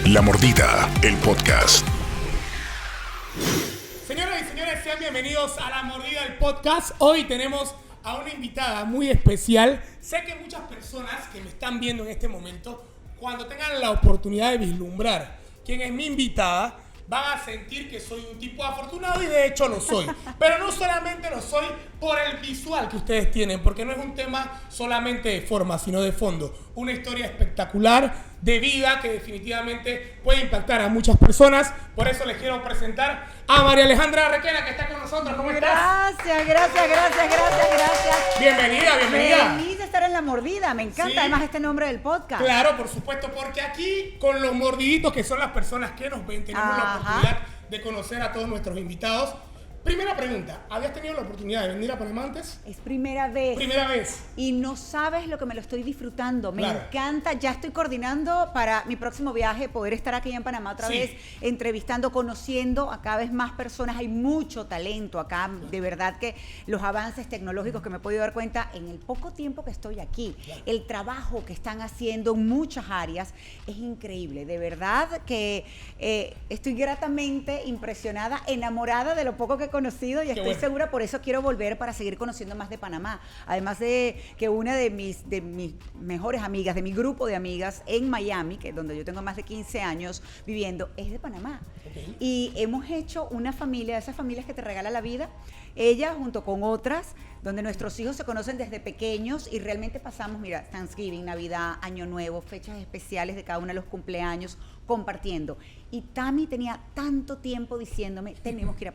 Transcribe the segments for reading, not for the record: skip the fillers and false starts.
La Mordida, el podcast. Señoras y señores, sean bienvenidos a La Mordida, el podcast. Hoy tenemos a una invitada muy especial. Sé que muchas personas que me están viendo en este momento, cuando tengan la oportunidad de vislumbrar quién es mi invitada, van a sentir que soy un tipo afortunado y de hecho lo soy. Pero no solamente lo soy por el visual que ustedes tienen, porque no es un tema solamente de forma, sino de fondo. Una historia espectacular de vida que definitivamente puede impactar a muchas personas. Por eso les quiero presentar a María Alejandra Requena, que está con nosotros. ¿Cómo estás? Gracias. Bienvenida. Feliz de estar en La Mordida. Me encanta además este nombre del podcast. Claro, por supuesto, porque aquí con los mordiditos, que son las personas que nos ven, tenemos la oportunidad de conocer a todos nuestros invitados. Primera pregunta, ¿habías tenido la oportunidad de venir a Panamá antes? Es primera vez. Primera vez. Y no sabes lo que me lo estoy disfrutando. Me Claro. encanta. Ya estoy coordinando para mi próximo viaje, poder estar aquí en Panamá otra vez, entrevistando, conociendo a cada vez más personas. Hay mucho talento acá. De verdad que los avances tecnológicos que me he podido dar cuenta en el poco tiempo que estoy aquí, el trabajo que están haciendo en muchas áreas, es increíble. De verdad que estoy gratamente impresionada, enamorada de lo poco que he conocido y estoy segura, por eso quiero volver para seguir conociendo más de Panamá. Además de que una de mis mejores amigas, de mi grupo de amigas en Miami, que es donde yo tengo más de 15 años viviendo, es de Panamá. Okay. Y hemos hecho una familia, de esas familias que te regala la vida, ella junto con otras, donde nuestros hijos se conocen desde pequeños y realmente pasamos, mira, Thanksgiving, Navidad, Año Nuevo, fechas especiales de cada uno de los cumpleaños, compartiendo. Y Tami tenía tanto tiempo diciéndome, tenemos que ir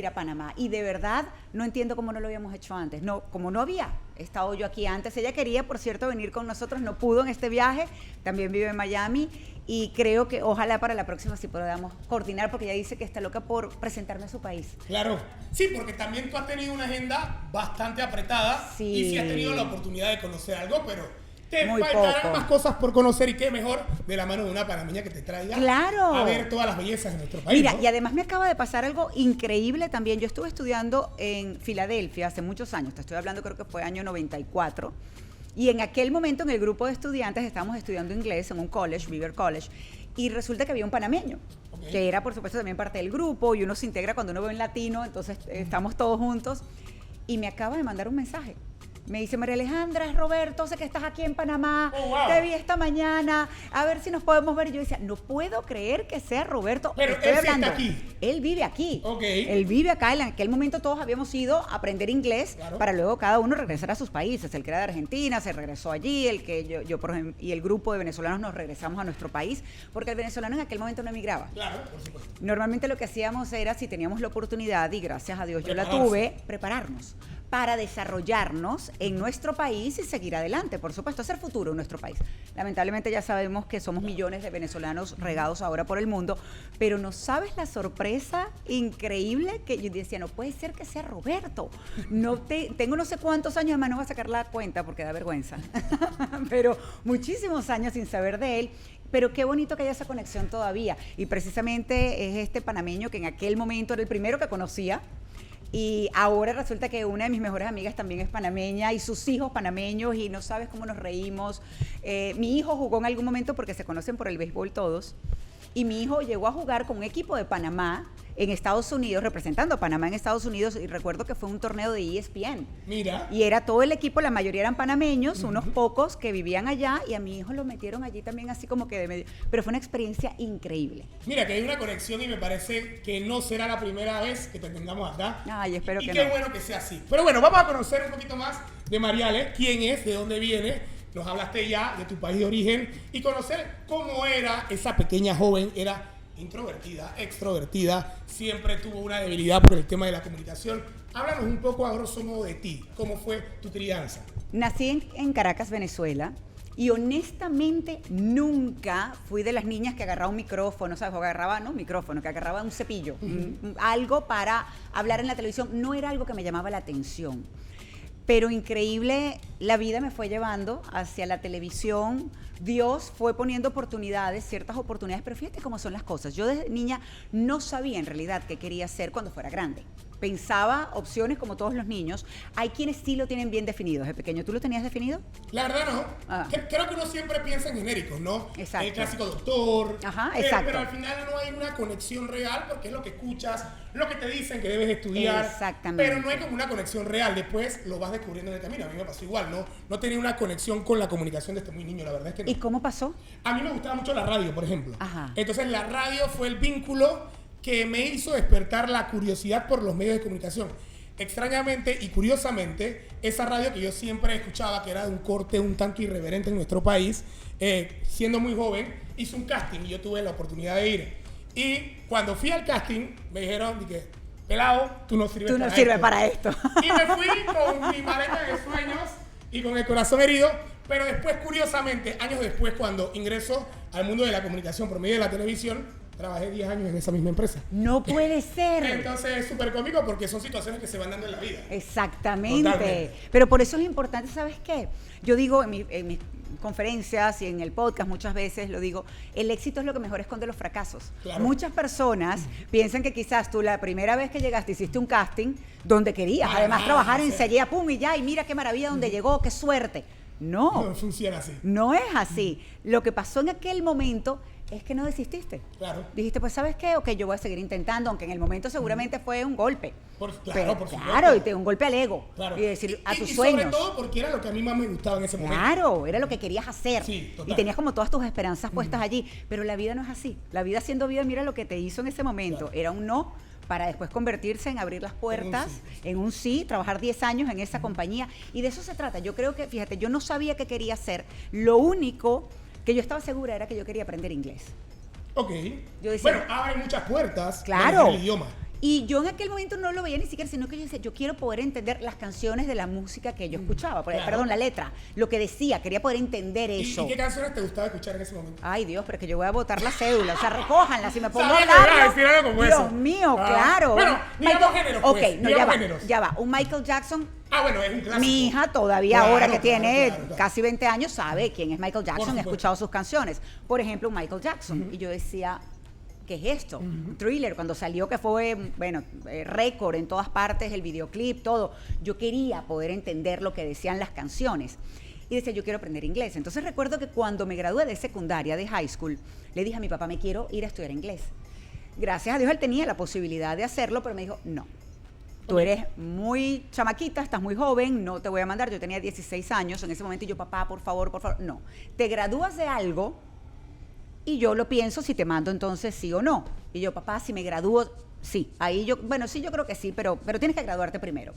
a Panamá. Y de verdad, no entiendo cómo no lo habíamos hecho antes. No, como no había estado yo aquí antes. Ella quería, por cierto, venir con nosotros, no pudo en este viaje, también vive en Miami. Y creo que ojalá para la próxima sí podamos coordinar, porque ella dice que está loca por presentarme a su país. Claro, sí, porque también tú has tenido una agenda bastante apretada y sí has tenido la oportunidad de conocer algo, pero te faltarán más cosas por conocer y qué mejor de la mano de una panameña que te traiga a ver todas las bellezas de nuestro país. Mira, ¿no? Y además me acaba de pasar algo increíble también. Yo estuve estudiando en Filadelfia hace muchos años, te estoy hablando, creo que fue año 94. Y en aquel momento en el grupo de estudiantes estábamos estudiando inglés en un college, River College, y resulta que había un panameño, que era por supuesto también parte del grupo, y uno se integra cuando uno ve un latino, entonces estamos todos juntos, y me acaba de mandar un mensaje. Me dice, María Alejandra, es Roberto, sé que estás aquí en Panamá, te vi esta mañana, a ver si nos podemos ver. Y yo decía, no puedo creer que sea Roberto. Pero él sí está aquí. Él vive aquí. Okay. Él vive acá. En aquel momento todos habíamos ido a aprender inglés para luego cada uno regresar a sus países. El que era de Argentina se regresó allí, el que yo por ejemplo, y el grupo de venezolanos nos regresamos a nuestro país, porque el venezolano en aquel momento no emigraba. Claro, por supuesto. Normalmente lo que hacíamos era, si teníamos la oportunidad, y gracias a Dios yo la tuve, prepararnos para desarrollarnos en nuestro país y seguir adelante, por supuesto, hacer futuro en nuestro país. Lamentablemente ya sabemos que somos millones de venezolanos regados ahora por el mundo, pero no sabes la sorpresa increíble que yo decía, no puede ser que sea Roberto. Tengo no sé cuántos años, además no voy a sacar la cuenta porque da vergüenza, pero muchísimos años sin saber de él. Pero qué bonito que haya esa conexión todavía. Y precisamente es este panameño que en aquel momento era el primero que conocía. Y ahora resulta que una de mis mejores amigas también es panameña y sus hijos panameños, y no sabes cómo nos reímos. Mi hijo jugó en algún momento, porque se conocen por el béisbol todos, y mi hijo llegó a jugar con un equipo de Panamá en Estados Unidos, representando a Panamá en Estados Unidos, y recuerdo que fue un torneo de ESPN. Mira. Y era todo el equipo, la mayoría eran panameños, unos pocos que vivían allá, y a mi hijo lo metieron allí también así como que de medio. Pero fue una experiencia increíble. Mira, que hay una conexión y me parece que no será la primera vez que te tengamos acá. Ay, espero que no. Y qué bueno que sea así. Pero bueno, vamos a conocer un poquito más de Mariale, quién es, de dónde viene. Nos hablaste ya de tu país de origen y conocer cómo era esa pequeña joven. Era introvertida, extrovertida, siempre tuvo una debilidad por el tema de la comunicación. Háblanos un poco a grosso modo de ti, cómo fue tu crianza. Nací en Caracas, Venezuela, y honestamente nunca fui de las niñas que agarraba un micrófono, ¿sabes? O agarraba, no un micrófono, que agarraba un cepillo, algo para hablar en la televisión. No era algo que me llamaba la atención. Pero increíble, la vida me fue llevando hacia la televisión, Dios fue poniendo oportunidades, ciertas oportunidades, pero fíjate cómo son las cosas. Yo desde niña no sabía en realidad qué quería hacer cuando fuera grande. Pensaba opciones como todos los niños. Hay quienes sí lo tienen bien definido. Desde pequeño, ¿tú lo tenías definido? La verdad no. Creo que uno siempre piensa en genéricos, ¿no? Exacto. El clásico doctor. Ajá, exacto. Pero al final no hay una conexión real porque es lo que escuchas, lo que te dicen que debes estudiar. Exactamente. Pero no hay como una conexión real. Después lo vas descubriendo en el camino. A mí me pasó igual, ¿no? No tenía una conexión con la comunicación desde muy niño, la verdad es que no. ¿Y cómo pasó? A mí me gustaba mucho la radio, por ejemplo. Ajá. Entonces la radio fue el vínculo que me hizo despertar la curiosidad por los medios de comunicación. Extrañamente y curiosamente, esa radio que yo siempre escuchaba, que era de un corte un tanto irreverente en nuestro país, siendo muy joven, hizo un casting y yo tuve la oportunidad de ir. Y cuando fui al casting, me dijeron, dije, pelado, tú no sirves para esto. Y me fui con mi maleta de sueños y con el corazón herido, pero después, curiosamente, años después, cuando ingreso al mundo de la comunicación por medio de la televisión, trabajé 10 años en esa misma empresa. No puede ser. Entonces es súper cómico porque son situaciones que se van dando en la vida. Exactamente. Totalmente. Pero por eso es importante, ¿sabes qué? Yo digo en mis conferencias y en el podcast muchas veces lo digo, el éxito es lo que mejor esconde los fracasos. Claro. Muchas personas piensan que quizás tú la primera vez que llegaste hiciste un casting donde querías, además trabajar enseguida, pum, y ya, y mira qué maravilla donde llegó, qué suerte. No funciona así. No es así. Lo que pasó en aquel momento es que no desististe. Claro. Dijiste, pues, ¿sabes qué? Ok, yo voy a seguir intentando, aunque en el momento seguramente fue un golpe. Por Claro, supuesto. y un golpe al ego. Claro. Y decir, a tus y sueños. sobre todo porque era lo que a mí más me gustaba en ese momento. Claro, era lo que querías hacer. Sí, total. Y tenías como todas tus esperanzas puestas allí. Pero la vida no es así. La vida siendo vida, mira lo que te hizo en ese momento. Claro. Era un no para después convertirse en abrir las puertas, en un sí, trabajar 10 años en esa compañía. Y de eso se trata. Yo creo que, fíjate, yo no sabía qué quería hacer. Lo único que yo estaba segura era que yo quería aprender inglés. Ok. Yo decía, bueno, abre muchas puertas. Claro. El idioma. Y yo en aquel momento no lo veía ni siquiera, sino que yo decía, yo quiero poder entender las canciones de la música que yo escuchaba, Claro. perdón, la letra, lo que decía, quería poder entender eso. ¿Y qué canciones te gustaba escuchar en ese momento? Ay, Dios, pero es que yo voy a botar la cédula, o sea, recójanla, si me pongo a Sabía que ibas a hablar. decir algo como Dios eso. mío, Ah. claro. Bueno, digamos géneros, pues, Ok, no, digamos géneros. ya va, un Michael Jackson. Ah, bueno, es un clásico. Mi hija todavía Claro, ahora que claro, tiene claro. casi 20 años sabe quién es Michael Jackson, he supuesto. escuchado sus canciones. Por ejemplo, un Michael Jackson. Y yo decía, ¿qué es esto? Un Thriller, cuando salió que fue, bueno, récord en todas partes, el videoclip, todo. Yo quería poder entender lo que decían las canciones. Y decía, yo quiero aprender inglés. Entonces recuerdo que cuando me gradué de secundaria, de high school, le dije a mi papá, me quiero ir a estudiar inglés. Gracias a Dios él tenía la posibilidad de hacerlo, pero me dijo, no. Tú eres muy chamaquita, estás muy joven, no te voy a mandar. Yo tenía 16 años en ese momento y yo, papá, por favor, no. Te gradúas de algo y yo lo pienso si te mando entonces sí o no. Y yo, papá, si me gradúo, sí. Ahí yo, bueno, sí, yo creo que sí, pero tienes que graduarte primero.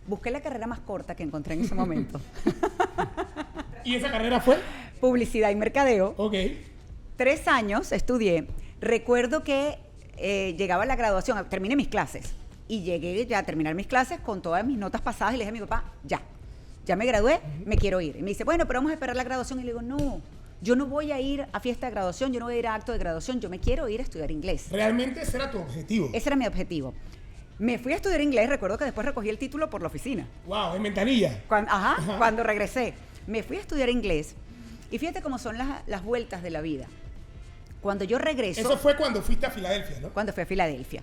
Busqué la carrera más corta que encontré en ese momento. ¿Y esa carrera fue? Publicidad y mercadeo. Ok. 3 años estudié. Recuerdo que llegaba la graduación, terminé mis clases. Y llegué ya a terminar mis clases con todas mis notas pasadas y le dije a mi papá, ya me gradué, me quiero ir. Y me dice, bueno, pero vamos a esperar la graduación. Y le digo, no, yo no voy a ir a fiesta de graduación, yo no voy a ir a acto de graduación, yo me quiero ir a estudiar inglés. Realmente ese era tu objetivo. Ese era mi objetivo. Me fui a estudiar inglés, recuerdo que después recogí el título por la oficina. Wow, en ventanilla. Cuando regresé. Me fui a estudiar inglés y fíjate cómo son las vueltas de la vida. Cuando yo regreso... Eso fue cuando fuiste a Filadelfia, ¿no? Cuando fui a Filadelfia.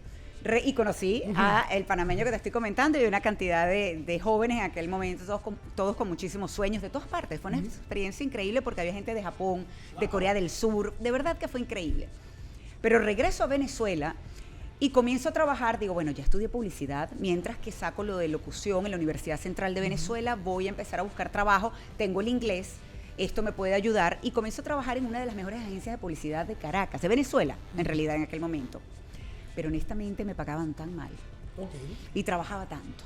Y conocí a el panameño que te estoy comentando y una cantidad de jóvenes en aquel momento, todos con muchísimos sueños de todas partes. Fue una experiencia increíble porque había gente de Japón, de Corea del Sur, de verdad que fue increíble. Pero regreso a Venezuela y comienzo a trabajar, digo, bueno, ya estudié publicidad, mientras que saco lo de locución en la Universidad Central de Venezuela, voy a empezar a buscar trabajo, tengo el inglés, esto me puede ayudar, y comienzo a trabajar en una de las mejores agencias de publicidad de Caracas, de Venezuela, en realidad en aquel momento. Pero honestamente me pagaban tan mal. Okay. Y trabajaba tanto.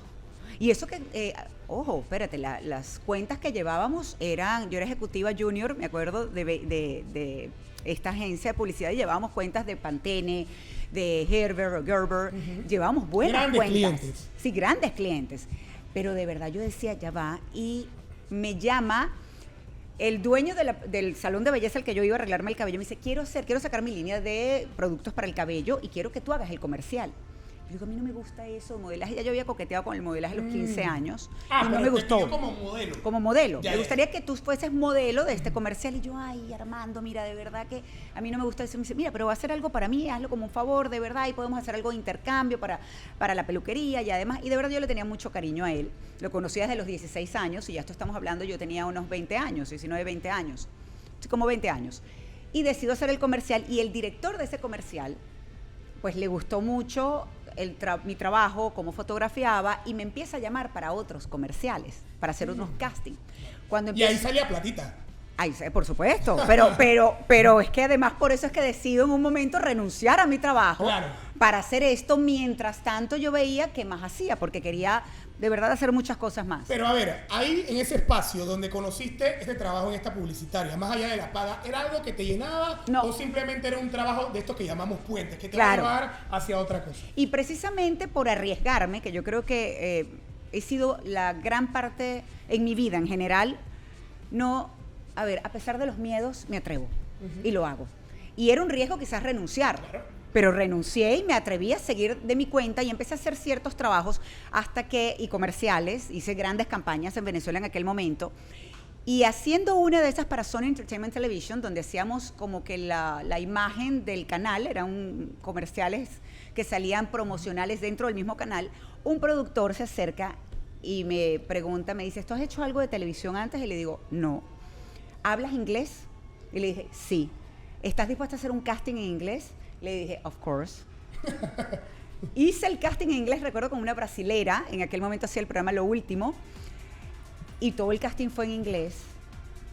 Y eso que, ojo, espérate, las cuentas que llevábamos eran, yo era ejecutiva junior, me acuerdo, de esta agencia de publicidad, y llevábamos cuentas de Pantene, de Gerber, llevábamos buenas grandes cuentas. Clientes. Sí, grandes clientes. Pero de verdad yo decía, ya va, y me llama el dueño del salón de belleza al que yo iba a arreglarme el cabello, me dice, quiero sacar mi línea de productos para el cabello y quiero que tú hagas el comercial. Yo digo, a mí no me gusta eso, modelaje. Ya yo había coqueteado con el modelaje a los 15 años. Ah, y no pero me te gustó. pidió como modelo. Como modelo. Ya, Me ya. gustaría que tú fueses modelo de este comercial. Y yo, ay, Armando, mira, de verdad que a mí no me gusta eso. Me dice, mira, pero va a hacer algo para mí, hazlo como un favor, de verdad, y podemos hacer algo de intercambio para la peluquería y además. Y de verdad yo le tenía mucho cariño a él. Lo conocí desde los 16 años y ya esto estamos hablando, yo tenía unos 20 años, 19, 20 años. Como 20 años. Y decido hacer el comercial y el director de ese comercial, pues le gustó mucho mi trabajo, cómo fotografiaba y me empieza a llamar para otros comerciales, para hacer unos castings. Y ahí salía platita. Ay, por supuesto, pero es que además por eso es que decido en un momento renunciar a mi trabajo para hacer esto. Mientras tanto yo veía qué más hacía, porque quería de verdad hacer muchas cosas más. Pero a ver, ahí en ese espacio donde conociste este trabajo en esta publicitaria, más allá de la paga, ¿era algo que te llenaba o simplemente era un trabajo de estos que llamamos puentes, que te va a llevar hacia otra cosa? Y precisamente por arriesgarme, que yo creo que he sido la gran parte en mi vida en general, a ver, a pesar de los miedos, me atrevo y lo hago. Y era un riesgo quizás renunciar. Claro. Pero renuncié y me atreví a seguir de mi cuenta y empecé a hacer ciertos trabajos y comerciales, hice grandes campañas en Venezuela en aquel momento. Y haciendo una de esas para Sony Entertainment Television, donde hacíamos como que la imagen del canal, eran comerciales que salían promocionales dentro del mismo canal, un productor se acerca y me pregunta, me dice, ¿tú has hecho algo de televisión antes? Y le digo, no. ¿Hablas inglés? Y le dije, sí. ¿Estás dispuesta a hacer un casting en inglés? Le dije, of course. Hice el casting en inglés, recuerdo, con una brasilera. En aquel momento hacía el programa Lo Último. Y todo el casting fue en inglés.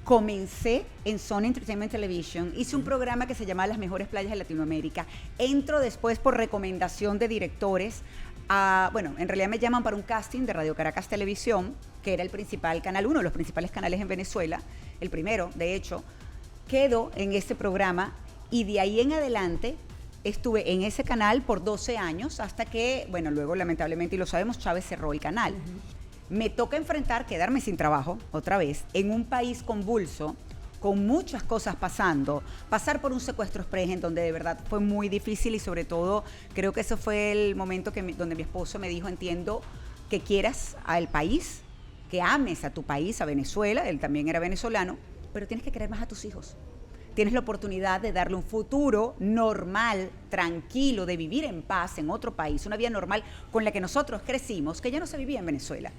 Comencé en Sony Entertainment Television. Hice un programa que se llamaba Las Mejores Playas de Latinoamérica. Entro después por recomendación de directores. Bueno, en realidad me llaman para un casting de Radio Caracas Televisión, que era el principal canal, uno de los principales canales en Venezuela. El primero, de hecho. Quedo en ese programa y de ahí en adelante estuve en ese canal por 12 años hasta que, bueno, luego lamentablemente, y lo sabemos, Chávez cerró el canal. Me toca quedarme sin trabajo otra vez en un país convulso, con muchas cosas pasando, pasar por un secuestro express en donde de verdad fue muy difícil y sobre todo creo que eso fue el momento donde mi esposo me dijo, entiendo que quieras al país, que ames a tu país, a Venezuela, él también era venezolano, pero tienes que querer más a tus hijos. Tienes la oportunidad de darle un futuro normal, tranquilo, de vivir en paz en otro país, una vida normal con la que nosotros crecimos, que ya no se vivía en Venezuela.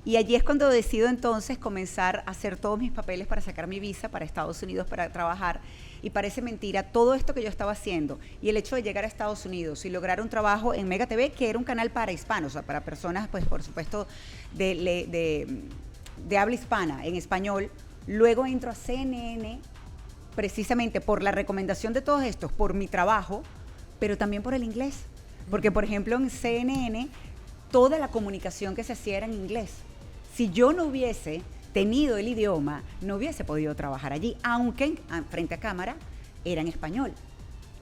Y allí es cuando decido entonces comenzar a hacer todos mis papeles para sacar mi visa para Estados Unidos para trabajar. Y parece mentira todo esto que yo estaba haciendo y el hecho de llegar a Estados Unidos y lograr un trabajo en Mega TV, que era un canal para hispanos, o sea, para personas, pues por supuesto, de habla hispana, en español. Luego entro a CNN, precisamente por la recomendación de todos estos, por mi trabajo, pero también por el inglés. Porque, por ejemplo, en CNN, toda la comunicación que se hacía era en inglés. Si yo no hubiese tenido el idioma, no hubiese podido trabajar allí, aunque frente a cámara era en español.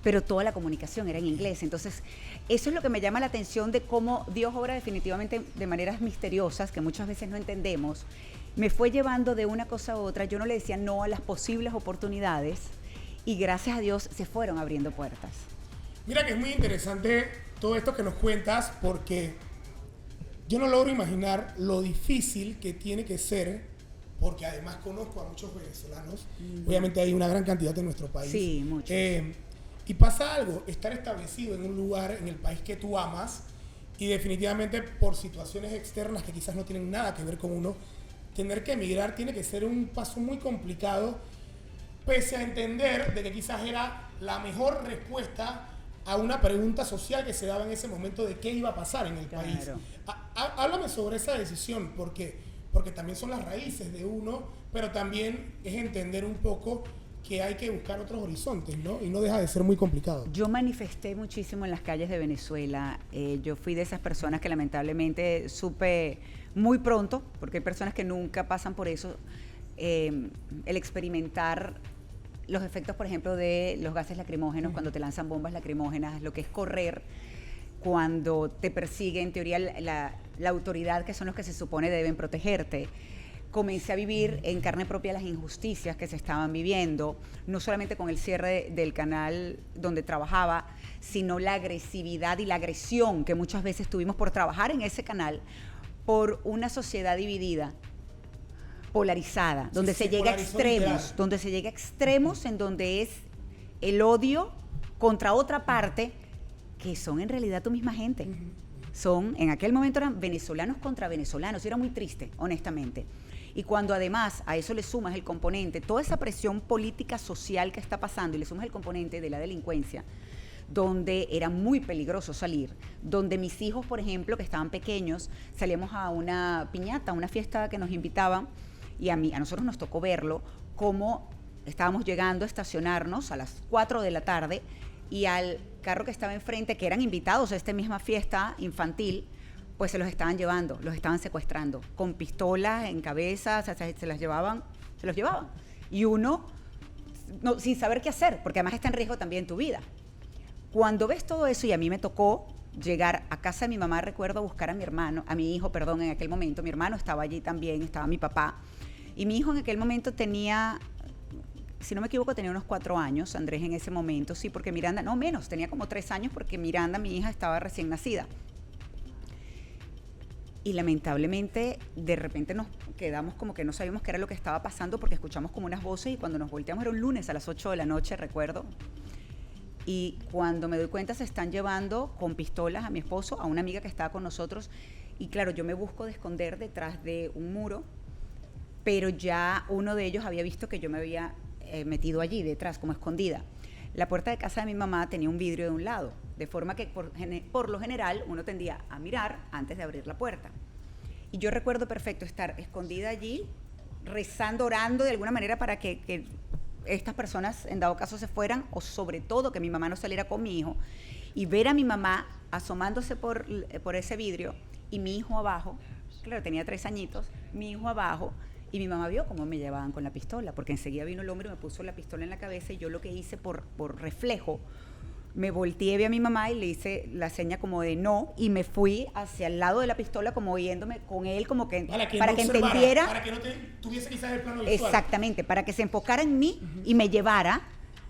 Pero toda la comunicación era en inglés. Entonces, eso es lo que me llama la atención de cómo Dios obra definitivamente de maneras misteriosas que muchas veces no entendemos. Me fue llevando de una cosa a otra, yo no le decía no a las posibles oportunidades y gracias a Dios se fueron abriendo puertas. Mira que es muy interesante todo esto que nos cuentas porque yo no logro imaginar lo difícil que tiene que ser, porque además conozco a muchos venezolanos, obviamente hay una gran cantidad en nuestro país. Sí, muchos. Y pasa algo, estar establecido en un lugar, en el país que tú amas y definitivamente por situaciones externas que quizás no tienen nada que ver con uno, tener que emigrar tiene que ser un paso muy complicado, pese a entender de que quizás era la mejor respuesta a una pregunta social que se daba en ese momento de qué iba a pasar en el país. Háblame sobre esa decisión, porque también son las raíces de uno, pero también es entender un poco que hay que buscar otros horizontes, ¿no? Y no deja de ser muy complicado. Yo manifesté muchísimo en las calles de Venezuela. Yo fui de esas personas que lamentablemente supe muy pronto, porque hay personas que nunca pasan por eso, el experimentar los efectos, por ejemplo, de los gases lacrimógenos, cuando te lanzan bombas lacrimógenas, lo que es correr, cuando te persigue, en teoría, la autoridad, que son los que se supone deben protegerte. comencé a vivir en carne propia las injusticias que se estaban viviendo, no solamente con el cierre del canal donde trabajaba, sino la agresividad y la agresión que muchas veces tuvimos por trabajar en ese canal, por una sociedad dividida, polarizada, donde se llega a extremos, en donde es el odio contra otra parte, que son en realidad tu misma gente. En aquel momento eran venezolanos contra venezolanos, y era muy triste, honestamente. Y cuando además a eso le sumas el componente, toda esa presión política social que está pasando, y le sumas el componente de la delincuencia, donde era muy peligroso salir, donde mis hijos, por ejemplo, que estaban pequeños, salíamos a una piñata, a una fiesta que nos invitaban, y a nosotros nos tocó verlo, cómo estábamos llegando a estacionarnos a las 4 de la tarde, y al carro que estaba enfrente, que eran invitados a esta misma fiesta infantil, pues se los estaban llevando, los estaban secuestrando, con pistolas en cabeza, se los llevaban. Y uno, sin saber qué hacer, porque además está en riesgo también tu vida. Cuando ves todo eso, y a mí me tocó llegar a casa de mi mamá, recuerdo buscar a mi hijo, en aquel momento. Mi hermano estaba allí también, estaba mi papá. Y mi hijo en aquel momento tenía, si no me equivoco, tenía unos 4 años, Andrés en ese momento, sí, porque Miranda, no menos, tenía como 3 años, porque Miranda, mi hija, estaba recién nacida. Y lamentablemente, de repente nos quedamos como que no sabíamos qué era lo que estaba pasando, porque escuchamos como unas voces, y cuando nos volteamos era un lunes a las 8 de la noche, recuerdo. Y cuando me doy cuenta, se están llevando con pistolas a mi esposo, a una amiga que estaba con nosotros. Y claro, yo me busco de esconder detrás de un muro, pero ya uno de ellos había visto que yo me había metido allí detrás, como escondida. La puerta de casa de mi mamá tenía un vidrio de un lado, de forma que por lo general uno tendía a mirar antes de abrir la puerta. Y yo recuerdo perfecto estar escondida allí, rezando, orando de alguna manera para que estas personas en dado caso se fueran, o sobre todo que mi mamá no saliera con mi hijo, y ver a mi mamá asomándose por ese vidrio, y mi hijo abajo, claro, tenía 3 añitos, mi hijo abajo, y mi mamá vio cómo me llevaban con la pistola, porque enseguida vino el hombre y me puso la pistola en la cabeza, y yo lo que hice por reflejo, me volteé, vi a mi mamá y le hice la seña como de no, y me fui hacia el lado de la pistola, como yéndome con él, como que para que entendiera, para que no tuviese quizás el plano visual. Exactamente, para que se enfocara en mí y me llevara,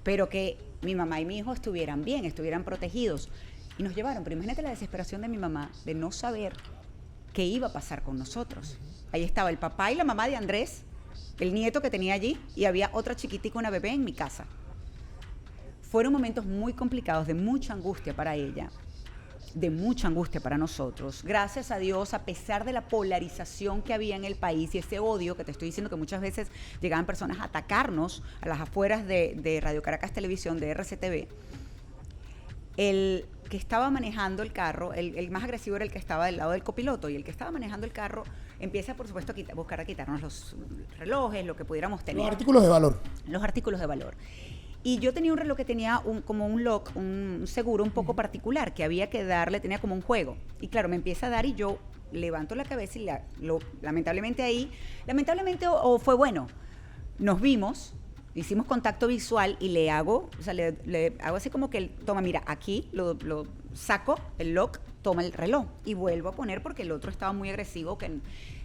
pero que mi mamá y mi hijo estuvieran bien, estuvieran protegidos. Y nos llevaron, pero imagínate la desesperación de mi mamá de no saber qué iba a pasar con nosotros. Ahí estaba el papá y la mamá de Andrés, el nieto que tenía allí, y había otra chiquitica, una bebé en mi casa. Fueron momentos muy complicados, de mucha angustia para ella, de mucha angustia para nosotros. Gracias a Dios, a pesar de la polarización que había en el país y ese odio que te estoy diciendo, que muchas veces llegaban personas a atacarnos a las afueras de Radio Caracas Televisión, de RCTV, el que estaba manejando el carro, el más agresivo era el que estaba del lado del copiloto, y el que estaba manejando el carro empieza, por supuesto, a buscar a quitarnos los relojes, lo que pudiéramos tener. Los artículos de valor. Los artículos de valor. Y yo tenía un reloj que tenía como un lock, un seguro un poco particular, que había que darle, tenía como un juego. Y claro, me empieza a dar, y yo levanto la cabeza, y lamentablemente o fue bueno, nos vimos, hicimos contacto visual, y le hago así como que toma, mira, aquí lo saco, el lock, toma el reloj, y vuelvo a poner, porque el otro estaba muy agresivo, que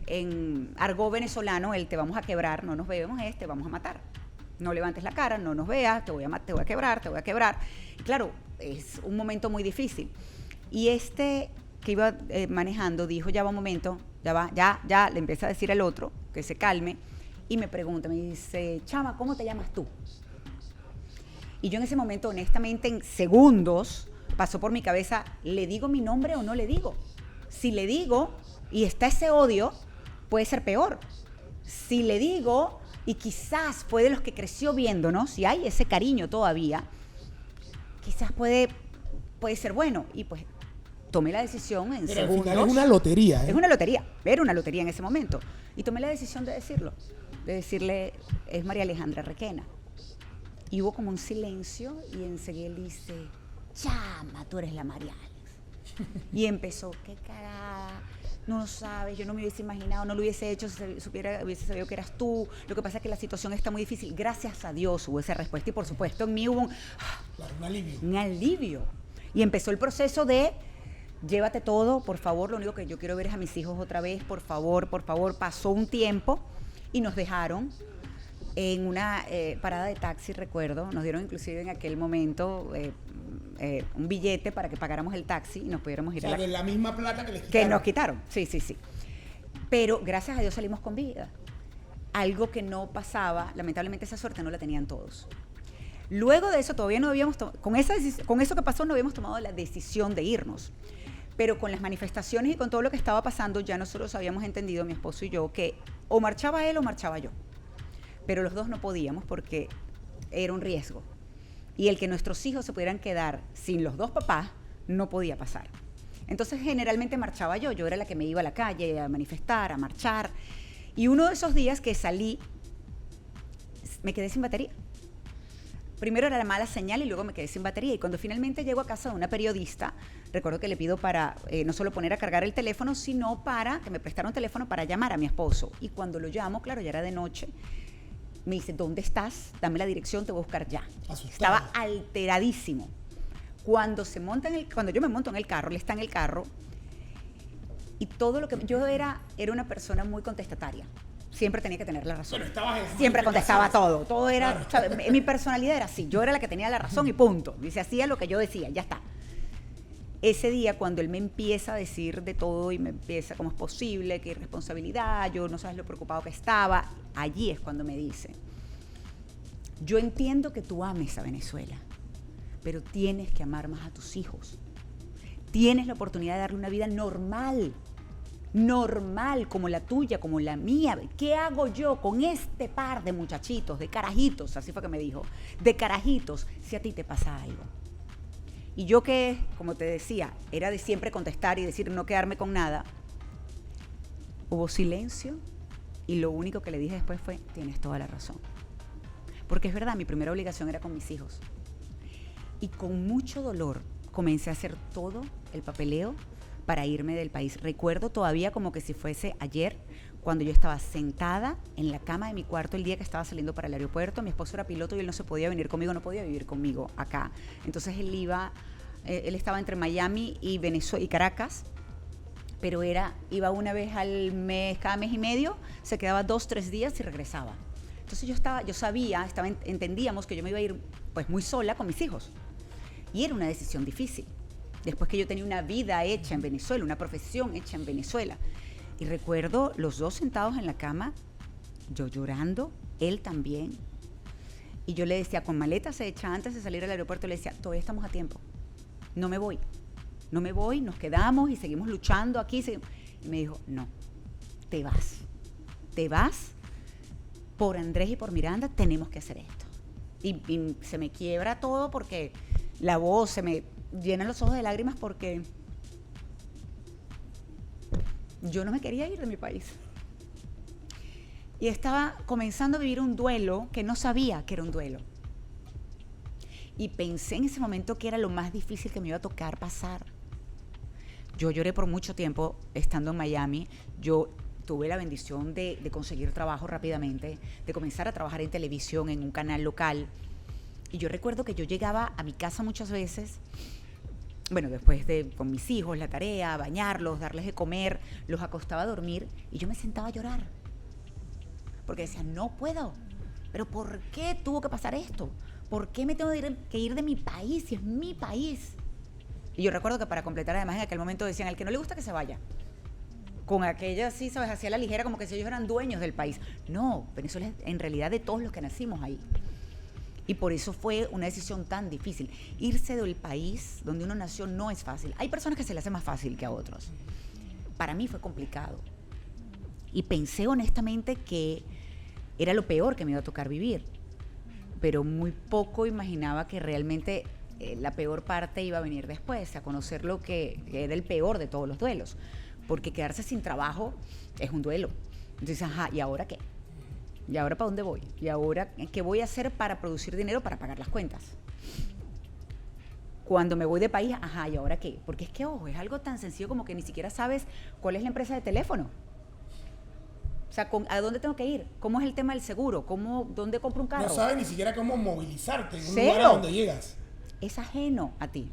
en argot venezolano, te vamos a quebrar, no nos vemos, te vamos a matar. No levantes la cara, no nos veas, te voy a quebrar. Y claro, es un momento muy difícil. Y que iba manejando dijo, ya va un momento, ya, le empieza a decir al otro que se calme, y me pregunta, me dice, chama, ¿cómo te llamas tú? Y yo en ese momento, honestamente, en segundos, pasó por mi cabeza, ¿le digo mi nombre o no le digo? Si le digo, y está ese odio, puede ser peor. Si le digo, y quizás fue de los que creció viéndonos, y hay ese cariño todavía, quizás puede ser bueno. Y pues tomé la decisión en segundos. Al final es una lotería. Es una lotería, era una lotería en ese momento. Y tomé la decisión de decirle, es María Alejandra Requena. Y hubo como un silencio, y enseguida él dice, chama, tú eres la María Alex. Y empezó, qué cagada. No lo sabes, yo no me hubiese imaginado, no lo hubiese hecho si hubiese sabido que eras tú. Lo que pasa es que la situación está muy difícil. Gracias a Dios hubo esa respuesta, y por supuesto en mí hubo un alivio. Un alivio. Y empezó el proceso de, llévate todo, por favor, lo único que yo quiero ver es a mis hijos otra vez, por favor. Pasó un tiempo, y nos dejaron en una parada de taxi, recuerdo. Nos dieron inclusive en aquel momento un billete para que pagáramos el taxi y nos pudiéramos ir O sea, a de la misma plata que les que quitaron. nos quitaron, sí. Pero gracias a Dios salimos con vida. Algo que no pasaba, lamentablemente esa suerte no la tenían todos. Luego de eso todavía no habíamos con eso que pasó no habíamos tomado la decisión de irnos. Pero con las manifestaciones y con todo lo que estaba pasando, ya nosotros habíamos entendido, mi esposo y yo, que o marchaba él o marchaba yo. Pero los dos no podíamos porque era un riesgo. Y el que nuestros hijos se pudieran quedar sin los dos papás no podía pasar. Entonces generalmente marchaba yo era la que me iba a la calle a manifestar, a marchar. Y uno de esos días que salí, me quedé sin batería. Primero era la mala señal y luego me quedé sin batería. Y cuando finalmente llego a casa de una periodista, recuerdo que le pido para no solo poner a cargar el teléfono, sino para que me prestara un teléfono para llamar a mi esposo. Y cuando lo llamo, claro, ya era de noche, me dice, ¿dónde estás? Dame la dirección, te voy a buscar ya. Asustado. Estaba alteradísimo. Cuando yo me monto en el carro, él está en el carro, y todo lo que yo era una persona muy contestataria. Siempre tenía que tener la razón. Pero estabas en Siempre contestaba manifestaciones. todo era, Claro. ¿sabes? Mi personalidad era así, yo era la que tenía la razón y punto. Y se hacía lo que yo decía, ya está. Ese día cuando él me empieza a decir de todo y me empieza, ¿cómo es posible? ¿Qué irresponsabilidad? Yo no sabes lo preocupado que estaba. Allí es cuando me dice, yo entiendo que tú ames a Venezuela, pero tienes que amar más a tus hijos. Tienes la oportunidad de darle una vida normal, como la tuya, como la mía. ¿Qué hago yo con este par de muchachitos, de carajitos? Así fue que me dijo, de carajitos, si a ti te pasa algo. Y yo que, como te decía, era de siempre contestar y decir no quedarme con nada, hubo silencio y lo único que le dije después fue, tienes toda la razón. Porque es verdad, mi primera obligación era con mis hijos. Y con mucho dolor comencé a hacer todo el papeleo para irme del país. Recuerdo todavía como que si fuese ayer, cuando yo estaba sentada en la cama de mi cuarto el día que estaba saliendo para el aeropuerto. Mi esposo era piloto y él no se podía venir conmigo, no podía vivir conmigo acá. Entonces él estaba entre Miami y Venezuela y Caracas, pero iba una vez al mes, cada mes y medio, se quedaba 2-3 días y regresaba. Entonces entendíamos que yo me iba a ir pues muy sola con mis hijos. Y era una decisión difícil. Después que yo tenía una vida hecha en Venezuela, una profesión hecha en Venezuela. Y recuerdo los dos sentados en la cama, yo llorando, él también. Y yo le decía, con maletas hechas antes de salir al aeropuerto, le decía, todavía estamos a tiempo. No me voy, nos quedamos y seguimos luchando aquí. Y me dijo, no, te vas. Por Andrés y por Miranda tenemos que hacer esto. Y se me quiebra todo porque la voz, se me llenan los ojos de lágrimas porque yo no me quería ir de mi país. Y estaba comenzando a vivir un duelo que no sabía que era un duelo. Y pensé en ese momento que era lo más difícil que me iba a tocar pasar. Yo lloré por mucho tiempo estando en Miami. Yo tuve la bendición de conseguir trabajo rápidamente, de comenzar a trabajar en televisión, en un canal local. Y yo recuerdo que yo llegaba a mi casa muchas veces, bueno, después con mis hijos, la tarea, bañarlos, darles de comer, los acostaba a dormir y yo me sentaba a llorar. Porque decía, no puedo. ¿Pero por qué tuvo que pasar esto? ¿Por qué me tengo que ir de mi país si es mi país? Y yo recuerdo que para completar, además, en aquel momento decían, al que no le gusta que se vaya. Con aquella, sí, ¿sabes? Hacía la ligera como que si ellos eran dueños del país. No, Venezuela es en realidad de todos los que nacimos ahí. Y por eso fue una decisión tan difícil. Irse del país donde uno nació no es fácil. Hay personas que se le hace más fácil que a otros. Para mí fue complicado. Y pensé honestamente que era lo peor que me iba a tocar vivir. Pero muy poco imaginaba que realmente la peor parte iba a venir después, a conocer lo que era el peor de todos los duelos. Porque quedarse sin trabajo es un duelo. Entonces, ajá, ¿y ahora qué? ¿Y ahora para dónde voy? ¿Y ahora qué voy a hacer para producir dinero para pagar las cuentas? Cuando me voy de país, ajá, ¿y ahora qué? Porque es que, ojo, es algo tan sencillo como que ni siquiera sabes cuál es la empresa de teléfono. O sea, ¿a dónde tengo que ir? ¿Cómo es el tema del seguro? ¿Dónde compro un carro? No sabes ni siquiera cómo movilizarte en un Cero. lugar a donde llegas. Es ajeno a ti.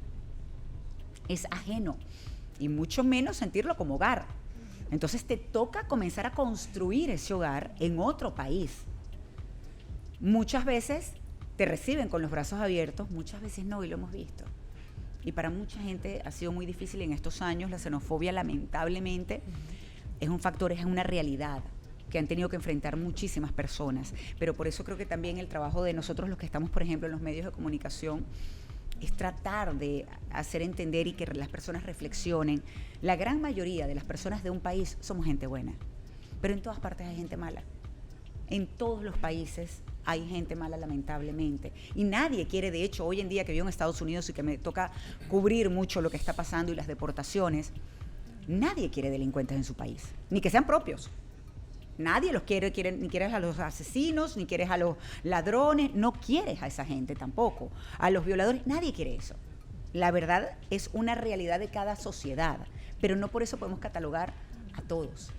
Es ajeno. Y mucho menos sentirlo como hogar. Entonces te toca comenzar a construir ese hogar en otro país. Muchas veces te reciben con los brazos abiertos, muchas veces no, y lo hemos visto. Y para mucha gente ha sido muy difícil en estos años. La xenofobia, lamentablemente, es un factor, es una realidad que han tenido que enfrentar muchísimas personas. Pero por eso creo que también el trabajo de nosotros, los que estamos, por ejemplo, en los medios de comunicación, es tratar de hacer entender y que las personas reflexionen. La gran mayoría de las personas de un país somos gente buena, pero en todas partes hay gente mala. En todos los países hay gente mala, lamentablemente. Y nadie quiere, de hecho, hoy en día que vivo en Estados Unidos y que me toca cubrir mucho lo que está pasando y las deportaciones, nadie quiere delincuentes en su país, ni que sean propios. Nadie los quiere, ni quieres a los asesinos, ni quieres a los ladrones, no quieres a esa gente tampoco. A los violadores, nadie quiere eso. La verdad es una realidad de cada sociedad, pero no por eso podemos catalogar a todos.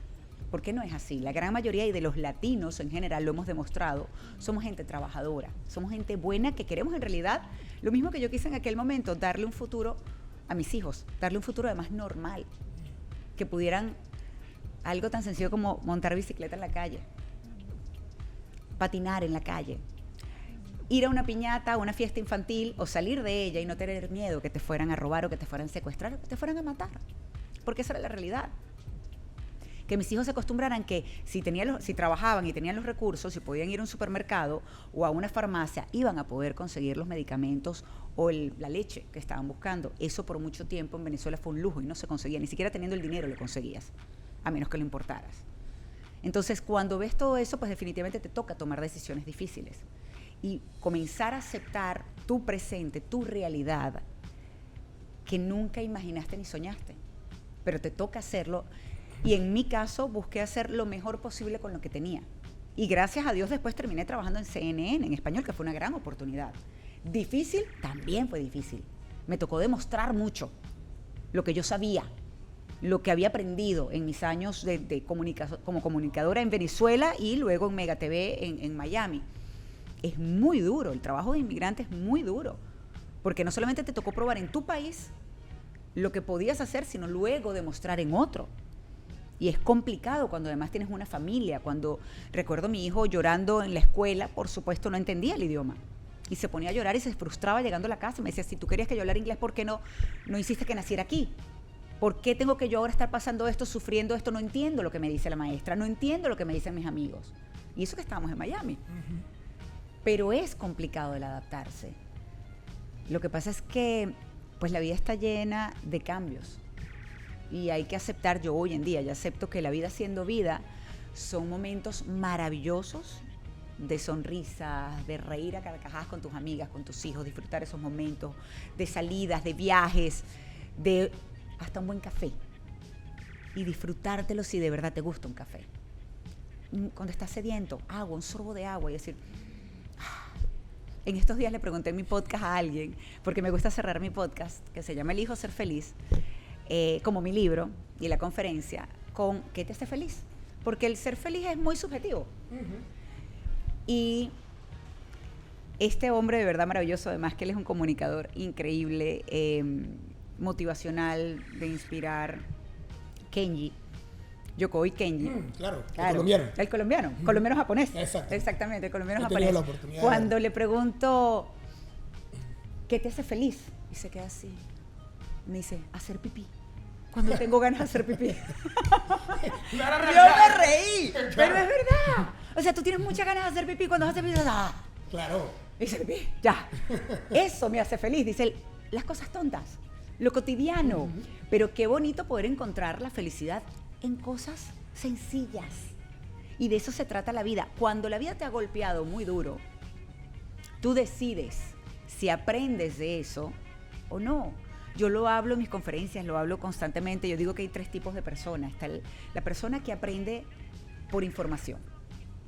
Porque no es así. La gran mayoría y de los latinos en general, lo hemos demostrado, somos gente trabajadora, somos gente buena que queremos en realidad, lo mismo que yo quise en aquel momento, darle un futuro a mis hijos, darle un futuro además normal, que pudieran algo tan sencillo como montar bicicleta en la calle, patinar en la calle, ir a una piñata, a una fiesta infantil o salir de ella y no tener miedo que te fueran a robar o que te fueran a secuestrar o que te fueran a matar, porque esa era la realidad. Que mis hijos se acostumbraran que si trabajaban y tenían los recursos, si podían ir a un supermercado o a una farmacia, iban a poder conseguir los medicamentos o la leche que estaban buscando. Eso por mucho tiempo en Venezuela fue un lujo y no se conseguía, ni siquiera teniendo el dinero lo conseguías, a menos que lo importaras. Entonces, cuando ves todo eso, pues definitivamente te toca tomar decisiones difíciles y comenzar a aceptar tu presente, tu realidad, que nunca imaginaste ni soñaste, pero te toca hacerlo. Y en mi caso, busqué hacer lo mejor posible con lo que tenía. Y gracias a Dios después terminé trabajando en CNN, en español, que fue una gran oportunidad. Difícil, también fue difícil. Me tocó demostrar mucho lo que yo sabía, lo que había aprendido en mis años como comunicadora en Venezuela y luego en Mega TV en Miami. Es muy duro, el trabajo de inmigrante es muy duro, porque no solamente te tocó probar en tu país lo que podías hacer, sino luego demostrar en otro. Y es complicado cuando además tienes una familia. Cuando recuerdo a mi hijo llorando en la escuela, por supuesto no entendía el idioma. Y se ponía a llorar y se frustraba llegando a la casa. Me decía, si tú querías que yo hablara inglés, ¿por qué no hiciste que naciera aquí? ¿Por qué tengo que yo ahora estar pasando esto, sufriendo esto? No entiendo lo que me dice la maestra, no entiendo lo que me dicen mis amigos. Y eso que estábamos en Miami. Pero es complicado el adaptarse. Lo que pasa es que pues la vida está llena de cambios. Y hay que aceptar, yo hoy en día ya acepto que la vida siendo vida son momentos maravillosos de sonrisas, de reír a carcajadas con tus amigas, con tus hijos, disfrutar esos momentos, de salidas, de viajes, de hasta un buen café. Y disfrutártelo si de verdad te gusta un café. Cuando estás sediento, agua, un sorbo de agua y decir... En estos días le pregunté en mi podcast a alguien, porque me gusta cerrar mi podcast, que se llama Elijo Ser Feliz, como mi libro y la conferencia, con ¿qué te hace feliz? Porque el ser feliz es muy subjetivo. Y este hombre de verdad maravilloso, además que él es un comunicador increíble, motivacional, de inspirar, Kenji, Yokoi Kenji. Claro, el colombiano. Colombiano japonés. Exacto. Exactamente, el colombiano He tenido japonés. la oportunidad Cuando le pregunto, ¿qué te hace feliz? Y se queda así. Me dice, hacer pipí. Cuando tengo ganas de hacer pipí. Yo me reí, pero es verdad. O sea, tú tienes muchas ganas de hacer pipí cuando haces pipí. Claro. Y dice, pipí, ya. Eso me hace feliz. Dice él, las cosas tontas, lo cotidiano. Pero qué bonito poder encontrar la felicidad en cosas sencillas. Y de eso se trata la vida. Cuando la vida te ha golpeado muy duro, tú decides si aprendes de eso o no. Yo lo hablo en mis conferencias, lo hablo constantemente. Yo digo que hay 3 tipos de personas. Está la persona que aprende por información.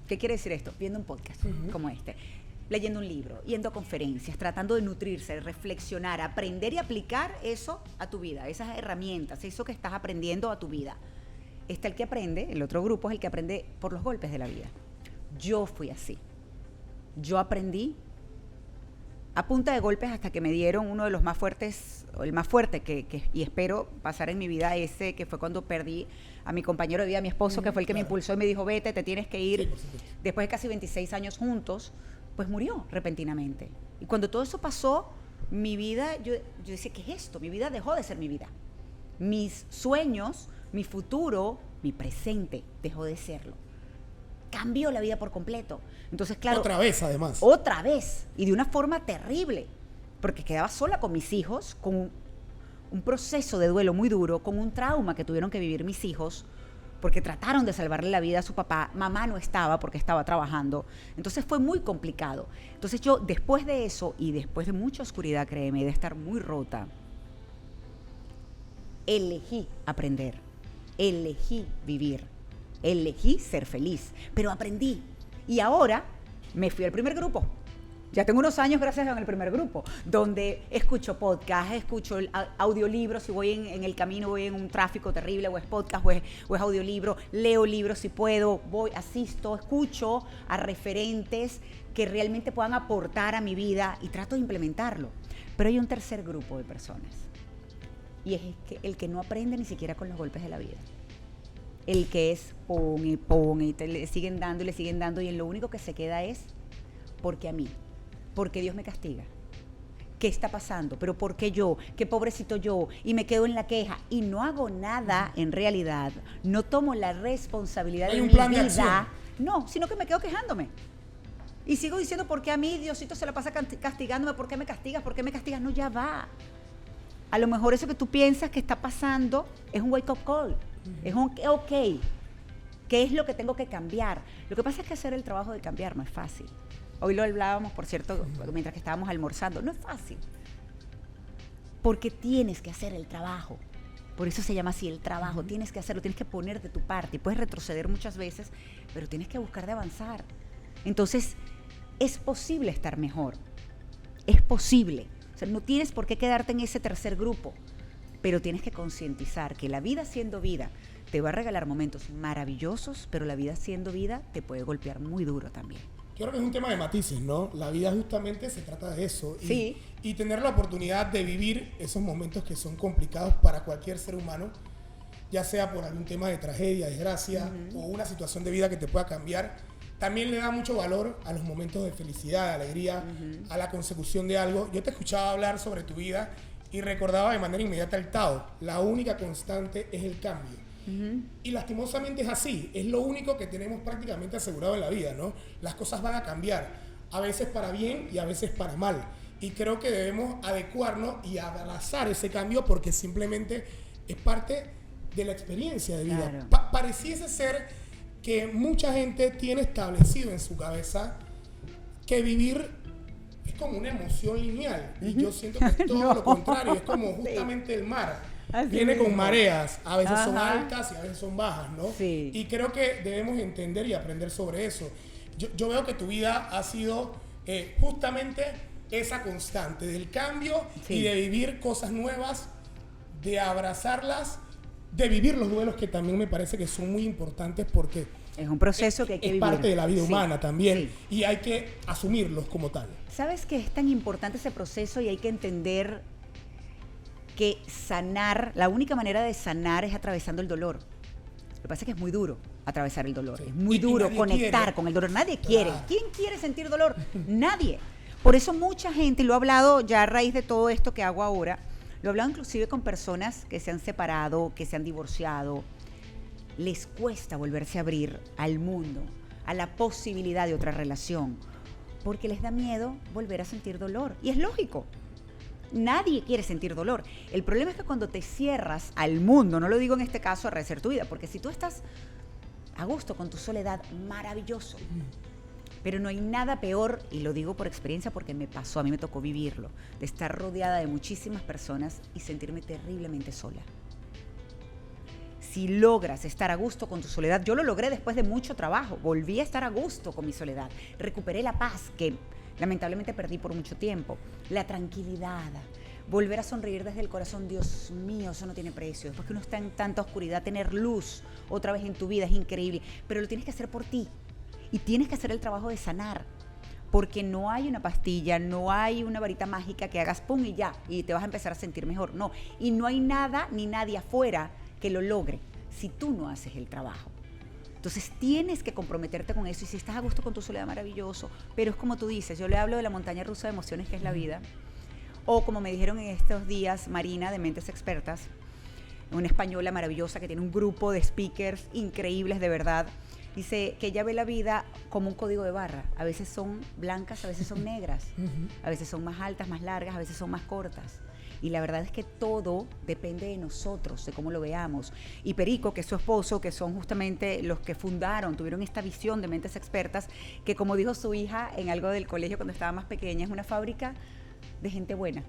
¿Qué quiere decir esto? Viendo un podcast como este, leyendo un libro, yendo a conferencias, tratando de nutrirse, reflexionar, aprender y aplicar eso a tu vida, esas herramientas, eso que estás aprendiendo a tu vida. Está el que aprende, el otro grupo es el que aprende por los golpes de la vida. Yo fui así. Yo aprendí a punta de golpes hasta que me dieron uno de los más fuertes el más fuerte y espero pasar en mi vida ese, que fue cuando perdí a mi compañero de vida, a mi esposo, que fue el que me impulsó y me dijo, vete, te tienes que ir. Sí, por supuesto. Después de casi 26 años juntos, pues murió repentinamente. Y cuando todo eso pasó, mi vida, yo decía, ¿qué es esto? Mi vida dejó de ser mi vida. Mis sueños, mi futuro, mi presente dejó de serlo. Cambió la vida por completo. Entonces, claro. Otra vez, además. Otra vez. Y de una forma terrible. Porque quedaba sola con mis hijos, con un proceso de duelo muy duro, con un trauma que tuvieron que vivir mis hijos, porque trataron de salvarle la vida a su papá. Mamá no estaba porque estaba trabajando. Entonces fue muy complicado. Entonces yo, después de eso, y después de mucha oscuridad, créeme, de estar muy rota, elegí aprender, elegí vivir, elegí ser feliz, pero aprendí. Y ahora me fui al primer grupo. Ya tengo unos años gracias a el primer grupo, donde escucho podcast, escucho audiolibros, si voy en el camino, voy en un tráfico terrible, o es podcast, o es audiolibro, leo libros si puedo, asisto, escucho a referentes que realmente puedan aportar a mi vida y trato de implementarlo. Pero hay un tercer grupo de personas, y es el que no aprende ni siquiera con los golpes de la vida. El que es pone, y le siguen dando, y en lo único que se queda es, porque a mí. Porque Dios me castiga. ¿Qué está pasando? ¿Pero por qué yo? ¿Qué pobrecito yo? Y me quedo en la queja. Y no hago nada en realidad. No tomo la responsabilidad de mi vida. No, sino que me quedo quejándome. Y sigo diciendo, ¿por qué a mí Diosito se la pasa castigándome? ¿Por qué me castigas? ¿Por qué me castigas? No, ya va. A lo mejor eso que tú piensas que está pasando es un wake-up call. Es un ok. ¿Qué es lo que tengo que cambiar? Lo que pasa es que hacer el trabajo de cambiar no es fácil. Hoy lo hablábamos, por cierto, mientras que estábamos almorzando. No es fácil. Porque tienes que hacer el trabajo. Por eso se llama así, el trabajo. Tienes que hacerlo, tienes que poner de tu parte. Puedes retroceder muchas veces, pero tienes que buscar de avanzar. Entonces, es posible estar mejor. Es posible. O sea, no tienes por qué quedarte en ese tercer grupo, pero tienes que concientizar que la vida siendo vida te va a regalar momentos maravillosos, pero la vida siendo vida te puede golpear muy duro también. Yo creo que es un tema de matices, ¿no? La vida justamente se trata de eso. Sí. Y tener la oportunidad de vivir esos momentos que son complicados para cualquier ser humano, ya sea por algún tema de tragedia, desgracia, o una situación de vida que te pueda cambiar, también le da mucho valor a los momentos de felicidad, de alegría, a la consecución de algo. Yo te escuchaba hablar sobre tu vida y recordaba de manera inmediata el Tao. La única constante es el cambio. Y lastimosamente es así, es lo único que tenemos prácticamente asegurado en la vida, ¿no? Las cosas van a cambiar, a veces para bien y a veces para mal, y creo que debemos adecuarnos y abrazar ese cambio porque simplemente es parte de la experiencia de vida. Claro. Pareciese ser que mucha gente tiene establecido en su cabeza que vivir es como una emoción lineal, y yo siento que es todo lo contrario, es como justamente el mar. Así viene mismo. con mareas, a veces son Ajá. altas y a veces son bajas, ¿no? Sí. Y creo que debemos entender y aprender sobre eso. Yo veo que tu vida ha sido justamente esa constante del cambio, Sí. y de vivir cosas nuevas, de abrazarlas, de vivir los duelos, que también me parece que son muy importantes porque Es un proceso que hay que es vivir. parte de la vida Sí, humana también, sí. y hay que asumirlos como tal. ¿Sabes que es tan importante ese proceso y hay que entender que sanar, la única manera de sanar es atravesando el dolor? Lo que pasa es que es muy duro atravesar el dolor. Sí. Es muy Y duro nadie conectar quiere. con el dolor. Nadie quiere. Claro. ¿Quién quiere sentir dolor? Nadie. Por eso mucha gente, lo he hablado ya a raíz de todo esto que hago ahora, lo he hablado inclusive con personas que se han separado, que se han divorciado. Les cuesta volverse a abrir al mundo, a la posibilidad de otra relación, porque les da miedo volver a sentir dolor. Y es lógico. Nadie quiere sentir dolor. El problema es que cuando te cierras al mundo, no lo digo en este caso a rehacer tu vida, porque si tú estás a gusto con tu soledad, maravilloso. Pero no hay nada peor, y lo digo por experiencia porque me pasó, a mí me tocó vivirlo, de estar rodeada de muchísimas personas y sentirme terriblemente sola. Si logras estar a gusto con tu soledad, yo lo logré después de mucho trabajo, volví a estar a gusto con mi soledad, recuperé la paz que lamentablemente perdí por mucho tiempo, la tranquilidad, volver a sonreír desde el corazón. Dios mío, eso no tiene precio. Después que uno está en tanta oscuridad, tener luz otra vez en tu vida es increíble, pero lo tienes que hacer por ti y tienes que hacer el trabajo de sanar, porque no hay una pastilla, no hay una varita mágica que hagas pum y ya, y te vas a empezar a sentir mejor. No, y no hay nada ni nadie afuera que lo logre si tú no haces el trabajo. Entonces tienes que comprometerte con eso, y si estás a gusto con tu soledad, maravilloso, pero es como tú dices, yo le hablo de la montaña rusa de emociones que es la vida, o como me dijeron en estos días Marina de Mentes Expertas, una española maravillosa que tiene un grupo de speakers increíbles de verdad. Dice que ella ve la vida como un código de barra. A veces son blancas, a veces son negras, a veces son más altas, más largas, a veces son más cortas. Y la verdad es que todo depende de nosotros, de cómo lo veamos. Y Perico, que es su esposo, que son justamente los que tuvieron esta visión de Mentes Expertas, que como dijo su hija en algo del colegio cuando estaba más pequeña, es una fábrica de gente buena.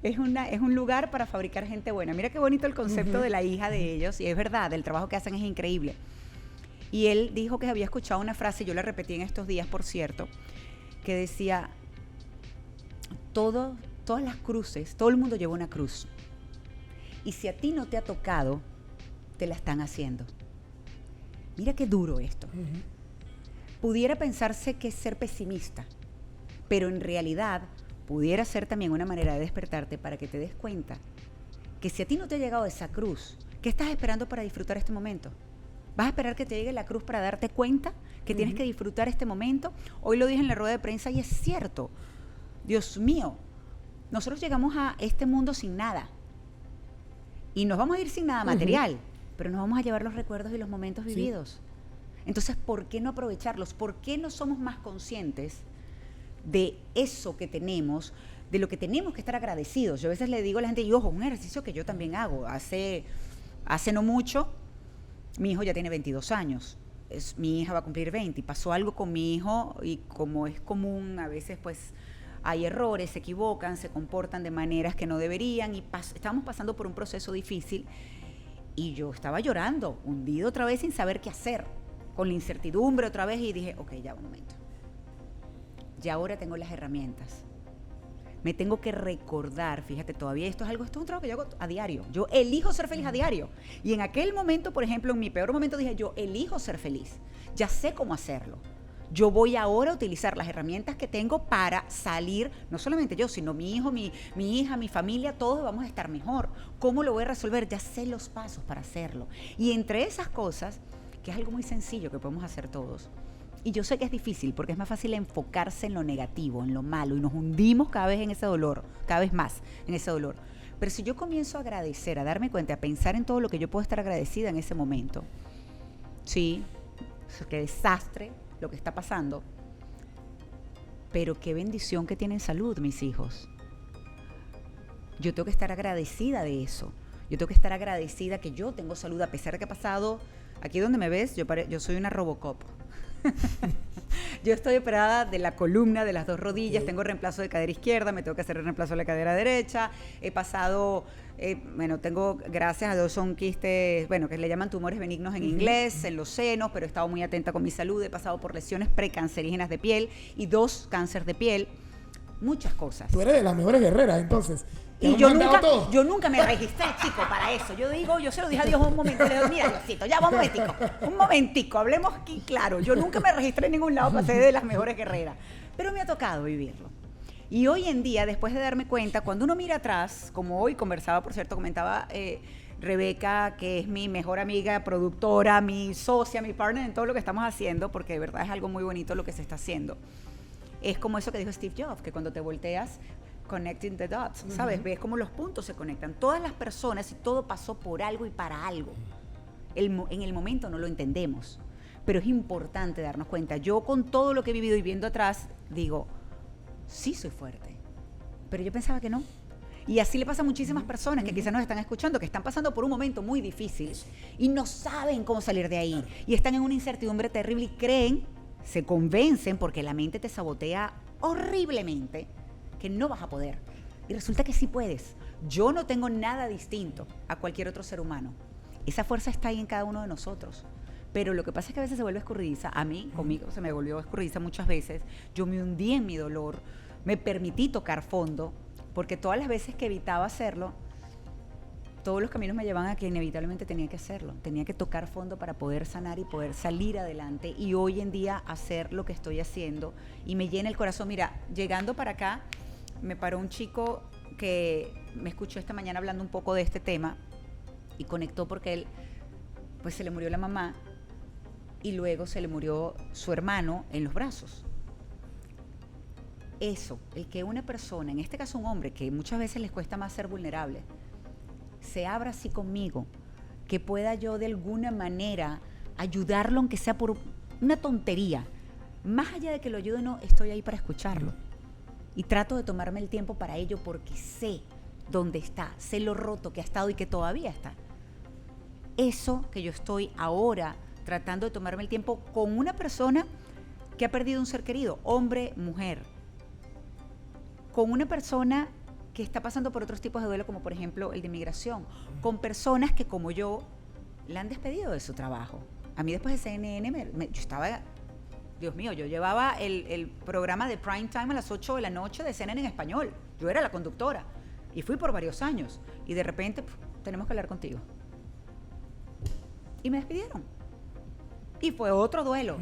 Es un lugar para fabricar gente buena. Mira qué bonito el concepto de la hija de ellos, y es verdad, el trabajo que hacen es increíble. Y él dijo que había escuchado una frase, yo la repetí en estos días, por cierto, que decía, todas las cruces, todo el mundo lleva una cruz. Y si a ti no te ha tocado, te la están haciendo. Mira qué duro esto. Pudiera pensarse que es ser pesimista, pero en realidad pudiera ser también una manera de despertarte para que te des cuenta que si a ti no te ha llegado esa cruz, ¿qué estás esperando para disfrutar este momento? ¿Vas a esperar que te llegue la cruz para darte cuenta que tienes que disfrutar este momento? Hoy lo dije en la rueda de prensa y es cierto. Dios mío, nosotros llegamos a este mundo sin nada. Y nos vamos a ir sin nada material, pero nos vamos a llevar los recuerdos y los momentos vividos. Entonces, ¿por qué no aprovecharlos? ¿Por qué no somos más conscientes de eso que tenemos, de lo que tenemos que estar agradecidos? Yo a veces le digo a la gente, y ojo, un ejercicio que yo también hago. Hace no mucho, mi hijo ya tiene 22 años, mi hija va a cumplir 20, y pasó algo con mi hijo, y como es común, a veces pues hay errores, se equivocan, se comportan de maneras que no deberían, y estábamos pasando por un proceso difícil, y yo estaba llorando, hundido otra vez sin saber qué hacer, con la incertidumbre otra vez, y dije, ok, ya un momento. Ya ahora tengo las herramientas. Me tengo que recordar, fíjate, todavía esto es un trabajo que yo hago a diario. Yo elijo ser feliz a diario. Y en aquel momento, por ejemplo, en mi peor momento dije, yo elijo ser feliz. Ya sé cómo hacerlo. Yo voy ahora a utilizar las herramientas que tengo para salir, no solamente yo, sino mi hijo, mi hija, mi familia, todos vamos a estar mejor. ¿Cómo lo voy a resolver? Ya sé los pasos para hacerlo. Y entre esas cosas, que es algo muy sencillo que podemos hacer todos, y yo sé que es difícil porque es más fácil enfocarse en lo negativo, en lo malo, y nos hundimos cada vez en ese dolor, cada vez más en ese dolor. Pero si yo comienzo a agradecer, a darme cuenta, a pensar en todo lo que yo puedo estar agradecida en ese momento, sí, qué desastre lo que está pasando, pero qué bendición que tienen salud mis hijos. Yo tengo que estar agradecida de eso. Yo tengo que estar agradecida que yo tengo salud, a pesar de que ha pasado, aquí donde me ves, yo soy una Robocop. Yo estoy operada de la columna, de las 2 rodillas, tengo reemplazo de cadera izquierda, me tengo que hacer el reemplazo de la cadera derecha, he pasado, tengo, gracias a Dios, son quistes, que le llaman tumores benignos en inglés, en los senos, pero he estado muy atenta con mi salud, he pasado por lesiones precancerígenas de piel y 2 cánceres de piel, muchas cosas. Tú eres de las mejores guerreras, entonces. Y yo nunca me registré, chico, para eso. Yo se lo dije a Dios un momento, le digo, mira, Diosito, ya vamos un momentico, hablemos aquí claro. Yo nunca me registré en ningún lado para ser de las mejores guerreras, pero me ha tocado vivirlo. Y hoy en día, después de darme cuenta, cuando uno mira atrás, como hoy comentaba Rebeca, que es mi mejor amiga, productora, mi socia, mi partner en todo lo que estamos haciendo, porque de verdad es algo muy bonito lo que se está haciendo. Es como eso que dijo Steve Jobs, que cuando te volteas, connecting the dots, ¿sabes? Ves cómo los puntos se conectan. Todas las personas, y todo pasó por algo y para algo. En el momento no lo entendemos, pero es importante darnos cuenta. Yo, con todo lo que he vivido y viendo atrás, digo, sí soy fuerte, pero yo pensaba que no. Y así le pasa a muchísimas personas que quizás nos están escuchando, que están pasando por un momento muy difícil y no saben cómo salir de ahí. Y están en una incertidumbre terrible y creen, se convencen, porque la mente te sabotea horriblemente, que no vas a poder. Y resulta que sí puedes. Yo no tengo nada distinto a cualquier otro ser humano. Esa fuerza está ahí en cada uno de nosotros. Pero lo que pasa es que a veces se vuelve escurridiza. A mí, conmigo, se me volvió escurridiza muchas veces. Yo me hundí en mi dolor. Me permití tocar fondo, porque todas las veces que evitaba hacerlo, todos los caminos me llevaban a que inevitablemente tenía que hacerlo. Tenía que tocar fondo para poder sanar y poder salir adelante. Y hoy en día hacer lo que estoy haciendo. Y me llena el corazón. Mira, llegando para acá, me paró un chico que me escuchó esta mañana hablando un poco de este tema. Y conectó porque él, pues se le murió la mamá. Y luego se le murió su hermano en los brazos. Eso, el que una persona, en este caso un hombre, que muchas veces les cuesta más ser vulnerable, se abra así conmigo, que pueda yo de alguna manera ayudarlo, aunque sea por una tontería. Más allá de que lo ayude o no, estoy ahí para escucharlo. Y trato de tomarme el tiempo para ello porque sé dónde está, sé lo roto que ha estado y que todavía está. Eso que yo estoy ahora tratando de tomarme el tiempo con una persona que ha perdido un ser querido, hombre, mujer, con una persona que está pasando por otros tipos de duelo, como por ejemplo el de migración, con personas que como yo la han despedido de su trabajo. A mí después de CNN, yo estaba, Dios mío, yo llevaba el programa de prime time a las 8 de la noche de CNN en español. Yo era la conductora y fui por varios años y de repente tenemos que hablar contigo. Y me despidieron. Y fue otro duelo,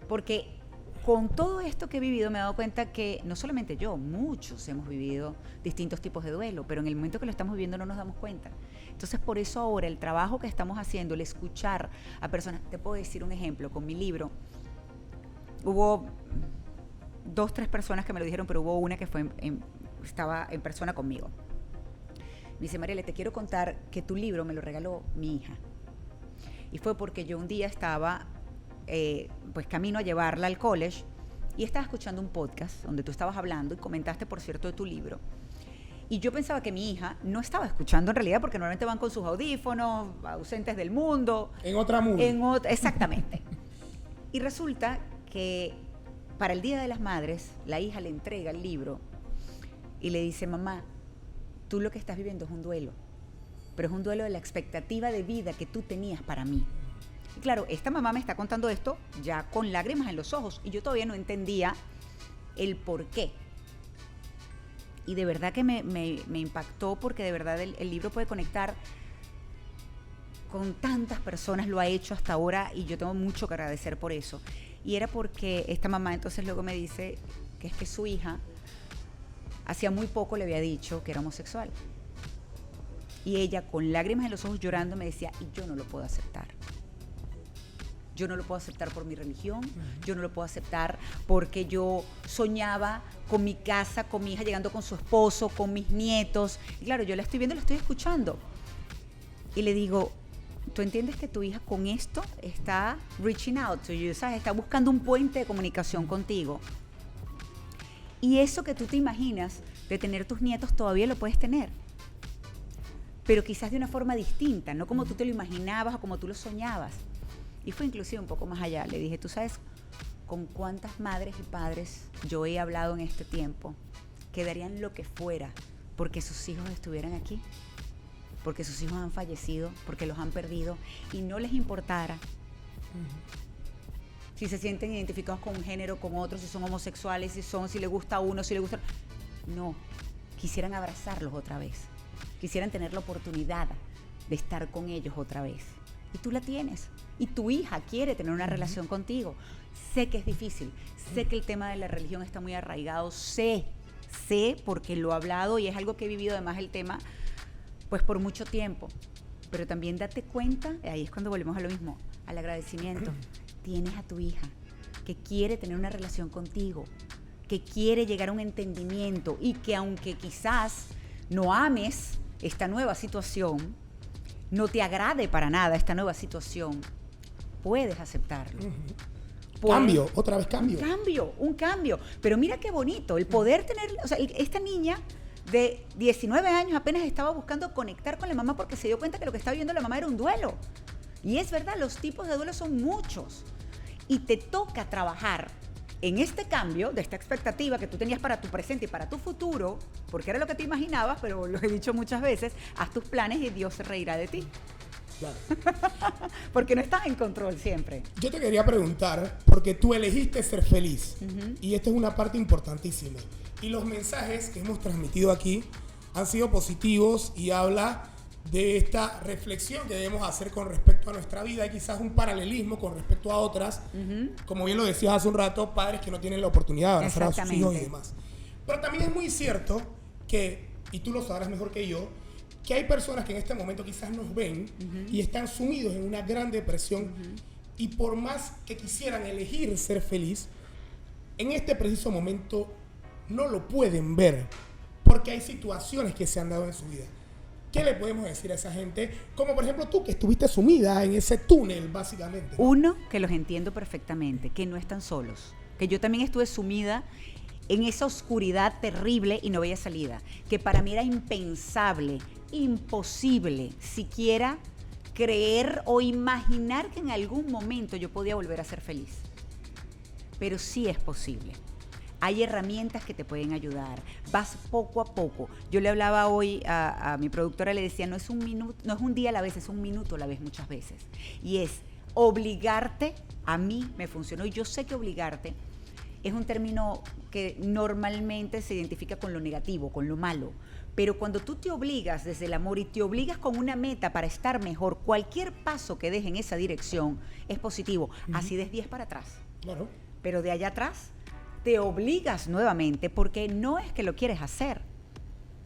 porque con todo esto que he vivido me he dado cuenta que no solamente yo, muchos hemos vivido distintos tipos de duelo, pero en el momento que lo estamos viviendo no nos damos cuenta. Entonces, por eso ahora el trabajo que estamos haciendo, el escuchar a personas, te puedo decir un ejemplo, con mi libro, hubo 2, 3 personas que me lo dijeron, pero hubo una que estaba en persona conmigo. Me dice, Mariela, te quiero contar que tu libro me lo regaló mi hija. Y fue porque yo un día estaba pues camino a llevarla al college y estaba escuchando un podcast donde tú estabas hablando y comentaste, por cierto, de tu libro. Y yo pensaba que mi hija no estaba escuchando en realidad, porque normalmente van con sus audífonos, ausentes del mundo. En otra movie. Exactamente. Y resulta que para el Día de las Madres, la hija le entrega el libro y le dice, mamá, tú lo que estás viviendo es un duelo, pero es un duelo de la expectativa de vida que tú tenías para mí. Y claro, esta mamá me está contando esto ya con lágrimas en los ojos y yo todavía no entendía el por qué. Y de verdad que me impactó, porque de verdad el libro puede conectar con tantas personas, lo ha hecho hasta ahora y yo tengo mucho que agradecer por eso. Y era porque esta mamá entonces luego me dice que es que su hija hacía muy poco le había dicho que era homosexual. Y ella con lágrimas en los ojos llorando me decía, y yo no lo puedo aceptar. Yo no lo puedo aceptar por mi religión, yo no lo puedo aceptar porque yo soñaba con mi casa, con mi hija llegando con su esposo, con mis nietos. Y claro, yo la estoy viendo, la estoy escuchando. Y le digo, ¿tú entiendes que tu hija con esto está reaching out to you, ¿sabes? Está buscando un puente de comunicación contigo. Y eso que tú te imaginas de tener tus nietos todavía lo puedes tener, pero quizás de una forma distinta, no como tú te lo imaginabas o como tú lo soñabas. Y fue inclusive un poco más allá. Le dije, ¿tú sabes con cuántas madres y padres yo he hablado en este tiempo que darían lo que fuera porque sus hijos estuvieran aquí? Porque sus hijos han fallecido, porque los han perdido y no les importara si se sienten identificados con un género, con otro, si son homosexuales, si les gusta uno, si les gusta... No, quisieran abrazarlos otra vez, quisieran tener la oportunidad de estar con ellos otra vez. Y tú la tienes. Y tu hija quiere tener una relación contigo. Sé que es difícil. Sé que el tema de la religión está muy arraigado. Sé porque lo he hablado y es algo que he vivido además el tema pues por mucho tiempo. Pero también date cuenta, ahí es cuando volvemos a lo mismo, al agradecimiento. Tienes a tu hija que quiere tener una relación contigo, que quiere llegar a un entendimiento y que aunque quizás no ames esta nueva situación, no te agrade para nada esta nueva situación, puedes aceptarlo. Cambio, otra vez cambio. Un cambio. Pero mira qué bonito, el poder tener, o sea, esta niña de 19 años apenas estaba buscando conectar con la mamá porque se dio cuenta que lo que estaba viviendo la mamá era un duelo. Y es verdad, los tipos de duelo son muchos. Y te toca trabajar en este cambio de esta expectativa que tú tenías para tu presente y para tu futuro, porque era lo que te imaginabas, pero lo he dicho muchas veces, haz tus planes y Dios se reirá de ti. Claro. Porque no estás en control siempre. Yo te quería preguntar, porque tú elegiste ser feliz, y esta es una parte importantísima. Y los mensajes que hemos transmitido aquí han sido positivos y habla de esta reflexión que debemos hacer con respecto a nuestra vida. Hay quizás un paralelismo con respecto a otras, como bien lo decías hace un rato, padres que no tienen la oportunidad de abrazar a sus hijos y demás. Pero también es muy cierto que, y tú lo sabrás mejor que yo, que hay personas que en este momento quizás nos ven y están sumidos en una gran depresión y por más que quisieran elegir ser feliz, en este preciso momento no lo pueden ver porque hay situaciones que se han dado en su vida. ¿Qué le podemos decir a esa gente? Como por ejemplo tú, que estuviste sumida en ese túnel, básicamente. Uno, que los entiendo perfectamente, que no están solos. Que yo también estuve sumida en esa oscuridad terrible y no veía salida. Que para mí era impensable, imposible, siquiera creer o imaginar que en algún momento yo podía volver a ser feliz. Pero sí es posible. Hay herramientas que te pueden ayudar. Vas poco a poco. Yo le hablaba hoy a mi productora, le decía, no es un minuto, no es un día a la vez, es un minuto a la vez muchas veces. Y es obligarte, a mí me funcionó, y yo sé que obligarte es un término que normalmente se identifica con lo negativo, con lo malo. Pero cuando tú te obligas desde el amor y te obligas con una meta para estar mejor, cualquier paso que des en esa dirección es positivo. Así des 10 para atrás. Claro. Pero de allá atrás te obligas nuevamente porque no es que lo quieres hacer.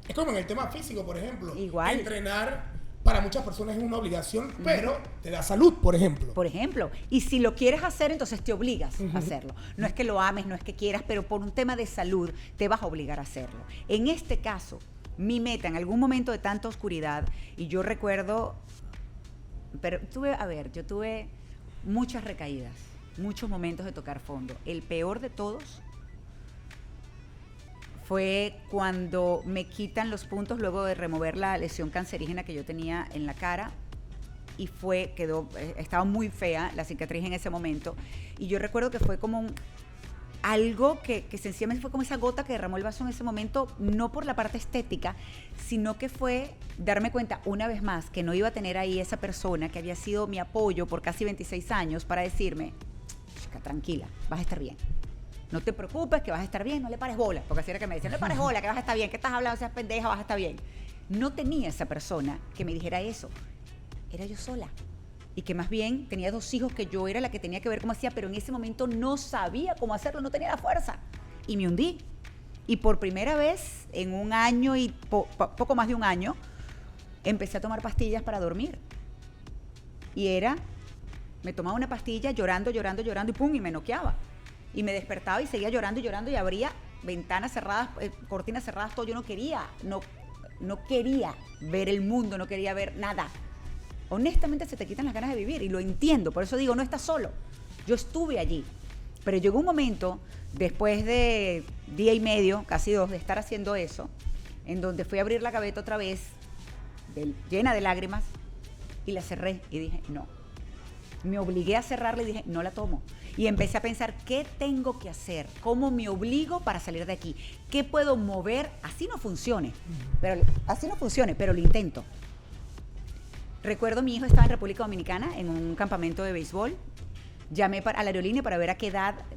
Es como en el tema físico, por ejemplo. Igual. Entrenar para muchas personas es una obligación, pero te da salud, por ejemplo. Por ejemplo. Y si lo quieres hacer, entonces te obligas a hacerlo. No es que lo ames, no es que quieras, pero por un tema de salud te vas a obligar a hacerlo. En este caso, mi meta en algún momento de tanta oscuridad, y yo recuerdo, pero yo tuve muchas recaídas, muchos momentos de tocar fondo. El peor de todos fue cuando me quitan los puntos luego de remover la lesión cancerígena que yo tenía en la cara y estaba muy fea la cicatriz en ese momento. Y yo recuerdo que fue como algo que sencillamente fue como esa gota que derramó el vaso en ese momento, no por la parte estética, sino que fue darme cuenta una vez más que no iba a tener ahí esa persona que había sido mi apoyo por casi 26 años para decirme, chica, tranquila, vas a estar bien. No te preocupes, que vas a estar bien, no le pares bola. Porque así era que me decían, no le pares bola, que vas a estar bien, que estás hablando, seas pendeja, vas a estar bien. No tenía esa persona que me dijera eso. Era yo sola. Y que más bien tenía 2 hijos que yo era la que tenía que ver cómo hacía, pero en ese momento no sabía cómo hacerlo, no tenía la fuerza. Y me hundí. Y por primera vez en un año y poco más de un año, empecé a tomar pastillas para dormir. Y me tomaba una pastilla llorando y pum, y me noqueaba. Y me despertaba y seguía llorando y abría ventanas cerradas, cortinas cerradas, todo. Yo no quería ver el mundo, no quería ver nada. Honestamente se te quitan las ganas de vivir y lo entiendo, por eso digo, no estás solo. Yo estuve allí, pero llegó un momento, después de día y medio, casi 2, de estar haciendo eso, en donde fui a abrir la gaveta otra vez, llena de lágrimas, y la cerré y dije, no. Me obligué a cerrarla y dije, no la tomo. Y empecé a pensar, ¿qué tengo que hacer? ¿Cómo me obligo para salir de aquí? ¿Qué puedo mover? Así no funcione, pero lo intento. Recuerdo, mi hijo estaba en República Dominicana en un campamento de béisbol. Llamé a la aerolínea para ver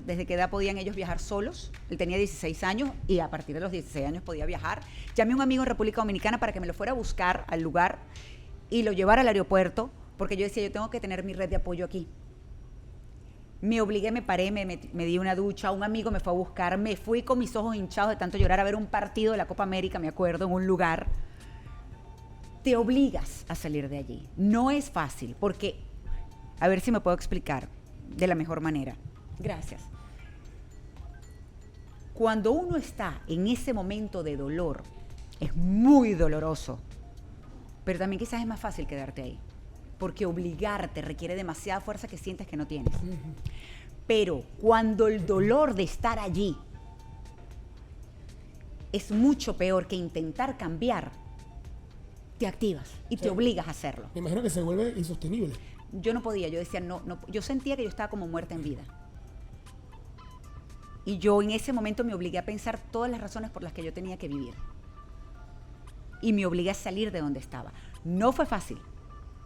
desde qué edad podían ellos viajar solos. Él tenía 16 años y a partir de los 16 años podía viajar. Llamé a un amigo en República Dominicana para que me lo fuera a buscar al lugar y lo llevara al aeropuerto, porque yo decía, yo tengo que tener mi red de apoyo aquí. Me obligué, me paré, me di una ducha, un amigo me fue a buscar, me fui con mis ojos hinchados de tanto llorar a ver un partido de la Copa América, me acuerdo, en un lugar. Te obligas a salir de allí. No es fácil, porque, a ver si me puedo explicar de la mejor manera. Gracias. Cuando uno está en ese momento de dolor, es muy doloroso, pero también quizás es más fácil quedarte ahí, porque obligarte requiere demasiada fuerza que sientes que no tienes. Pero cuando el dolor de estar allí es mucho peor que intentar cambiar, te activas y te obligas a hacerlo. Me imagino que se vuelve insostenible. Yo no podía, yo decía, no, yo sentía que yo estaba como muerta en vida. Y yo en ese momento me obligué a pensar todas las razones por las que yo tenía que vivir. Y me obligué a salir de donde estaba. No fue fácil.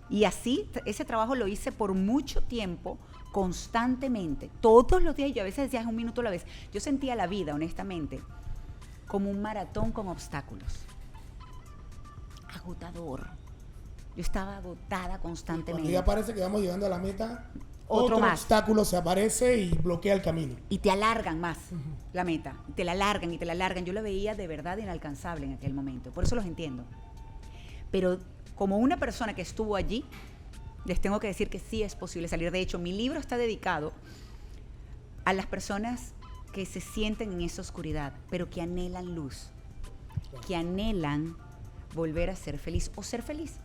Y así, ese trabajo lo hice por mucho tiempo, constantemente, todos los días. Yo a veces decía, es un minuto a la vez. Yo sentía la vida, honestamente, como un maratón con obstáculos. Agotador. Yo estaba agotada Cuando constantemente. ya parece que vamos llegando a la meta, Otro más. obstáculo se aparece y bloquea el camino. Y te alargan más la meta. Te la alargan y te la alargan. Yo la veía de verdad inalcanzable en aquel momento. Por eso los entiendo. Pero como una persona que estuvo allí, les tengo que decir que sí es posible salir. De hecho, mi libro está dedicado a las personas que se sienten en esa oscuridad, pero que anhelan luz, que anhelan volver a ser feliz o ser feliz.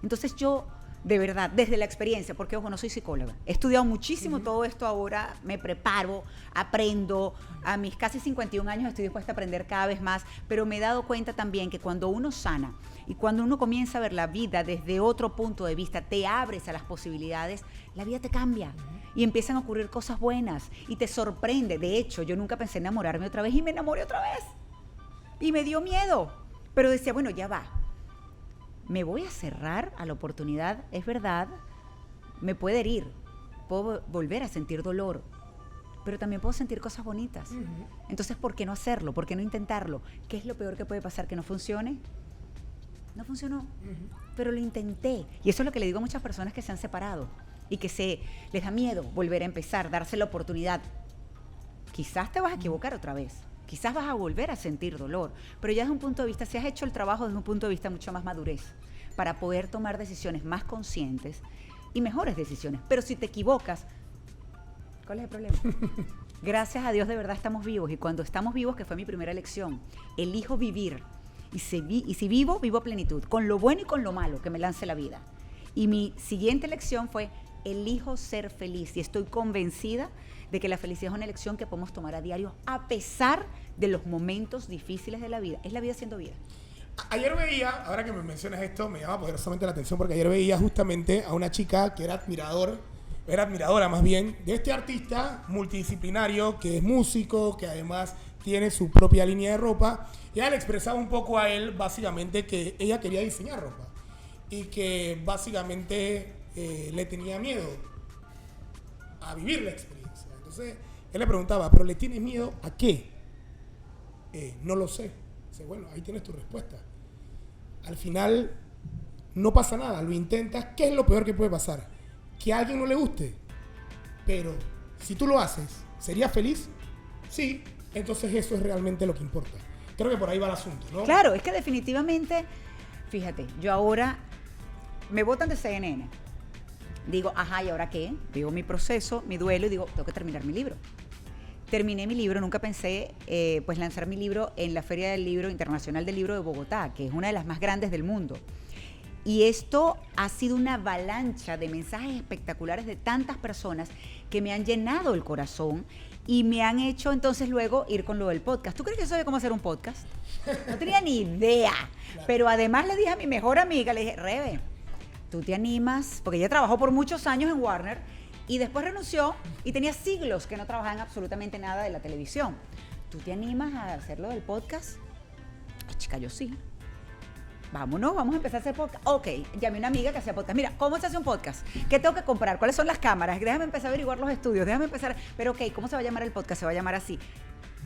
Entonces yo, de verdad, desde la experiencia, porque ojo, no soy psicóloga, he estudiado muchísimo todo esto ahora, me preparo, aprendo, a mis casi 51 años estoy dispuesta a aprender cada vez más, pero me he dado cuenta también que cuando uno sana y cuando uno comienza a ver la vida desde otro punto de vista, te abres a las posibilidades, la vida te cambia y empiezan a ocurrir cosas buenas y te sorprende. De hecho, yo nunca pensé en enamorarme otra vez y me enamoré otra vez y me dio miedo, pero decía, bueno, ya va. Me voy a cerrar a la oportunidad, es verdad, me puede herir, puedo volver a sentir dolor, pero también puedo sentir cosas bonitas. Entonces, ¿por qué no hacerlo? ¿Por qué no intentarlo? ¿Qué es lo peor que puede pasar? ¿Que no funcione? No funcionó, pero lo intenté. Y eso es lo que le digo a muchas personas que se han separado y que les da miedo volver a empezar, darse la oportunidad. Quizás te vas a equivocar otra vez. Quizás vas a volver a sentir dolor, pero ya desde un punto de vista, si has hecho el trabajo desde un punto de vista mucho más madurez, para poder tomar decisiones más conscientes y mejores decisiones. Pero si te equivocas, ¿cuál es el problema? Gracias a Dios de verdad estamos vivos, y cuando estamos vivos, que fue mi primera elección, elijo vivir, y si vivo, vivo a plenitud, con lo bueno y con lo malo que me lance la vida. Y mi siguiente elección fue, elijo ser feliz, y estoy convencida de que la felicidad es una elección que podemos tomar a diario a pesar de los momentos difíciles de la vida. Es la vida siendo vida. Ayer veía, ahora que me mencionas esto, me llama poderosamente la atención porque ayer veía justamente a una chica que era admiradora más bien, de este artista multidisciplinario que es músico, que además tiene su propia línea de ropa, y ella le expresaba un poco a él básicamente que ella quería diseñar ropa y que básicamente le tenía miedo a vivir la experiencia. Entonces él le preguntaba, ¿pero le tienes miedo a qué? No lo sé. Dice, bueno, ahí tienes tu respuesta. Al final no pasa nada, lo intentas. ¿Qué es lo peor que puede pasar? Que a alguien no le guste. Pero si tú lo haces, ¿serías feliz? Sí. Entonces eso es realmente lo que importa. Creo que por ahí va el asunto, ¿no? Claro, es que definitivamente, fíjate, yo ahora me botan de CNN. Digo, ajá, ¿y ahora qué? Vivo mi proceso, mi duelo, y digo, tengo que terminar mi libro. Terminé mi libro, nunca pensé pues lanzar mi libro en la Feria del Libro Internacional del Libro de Bogotá, que es una de las más grandes del mundo. Y esto ha sido una avalancha de mensajes espectaculares de tantas personas que me han llenado el corazón y me han hecho entonces luego ir con lo del podcast. ¿Tú crees que yo sabía cómo hacer un podcast? No tenía ni idea. Claro. Pero además le dije a mi mejor amiga, le dije, Rebe, ¿tú te animas? Porque ella trabajó por muchos años en Warner y después renunció y tenía siglos que no trabajaba en absolutamente nada de la televisión. ¿Tú te animas a hacerlo del podcast? Ay, chica, yo sí. Vámonos, vamos a empezar a hacer podcast. Ok, llamé a una amiga que hacía podcast. Mira, ¿cómo se hace un podcast? ¿Qué tengo que comprar? ¿Cuáles son las cámaras? Déjame empezar a averiguar los estudios. Déjame empezar. Pero ok, ¿cómo se va a llamar el podcast? Se va a llamar así.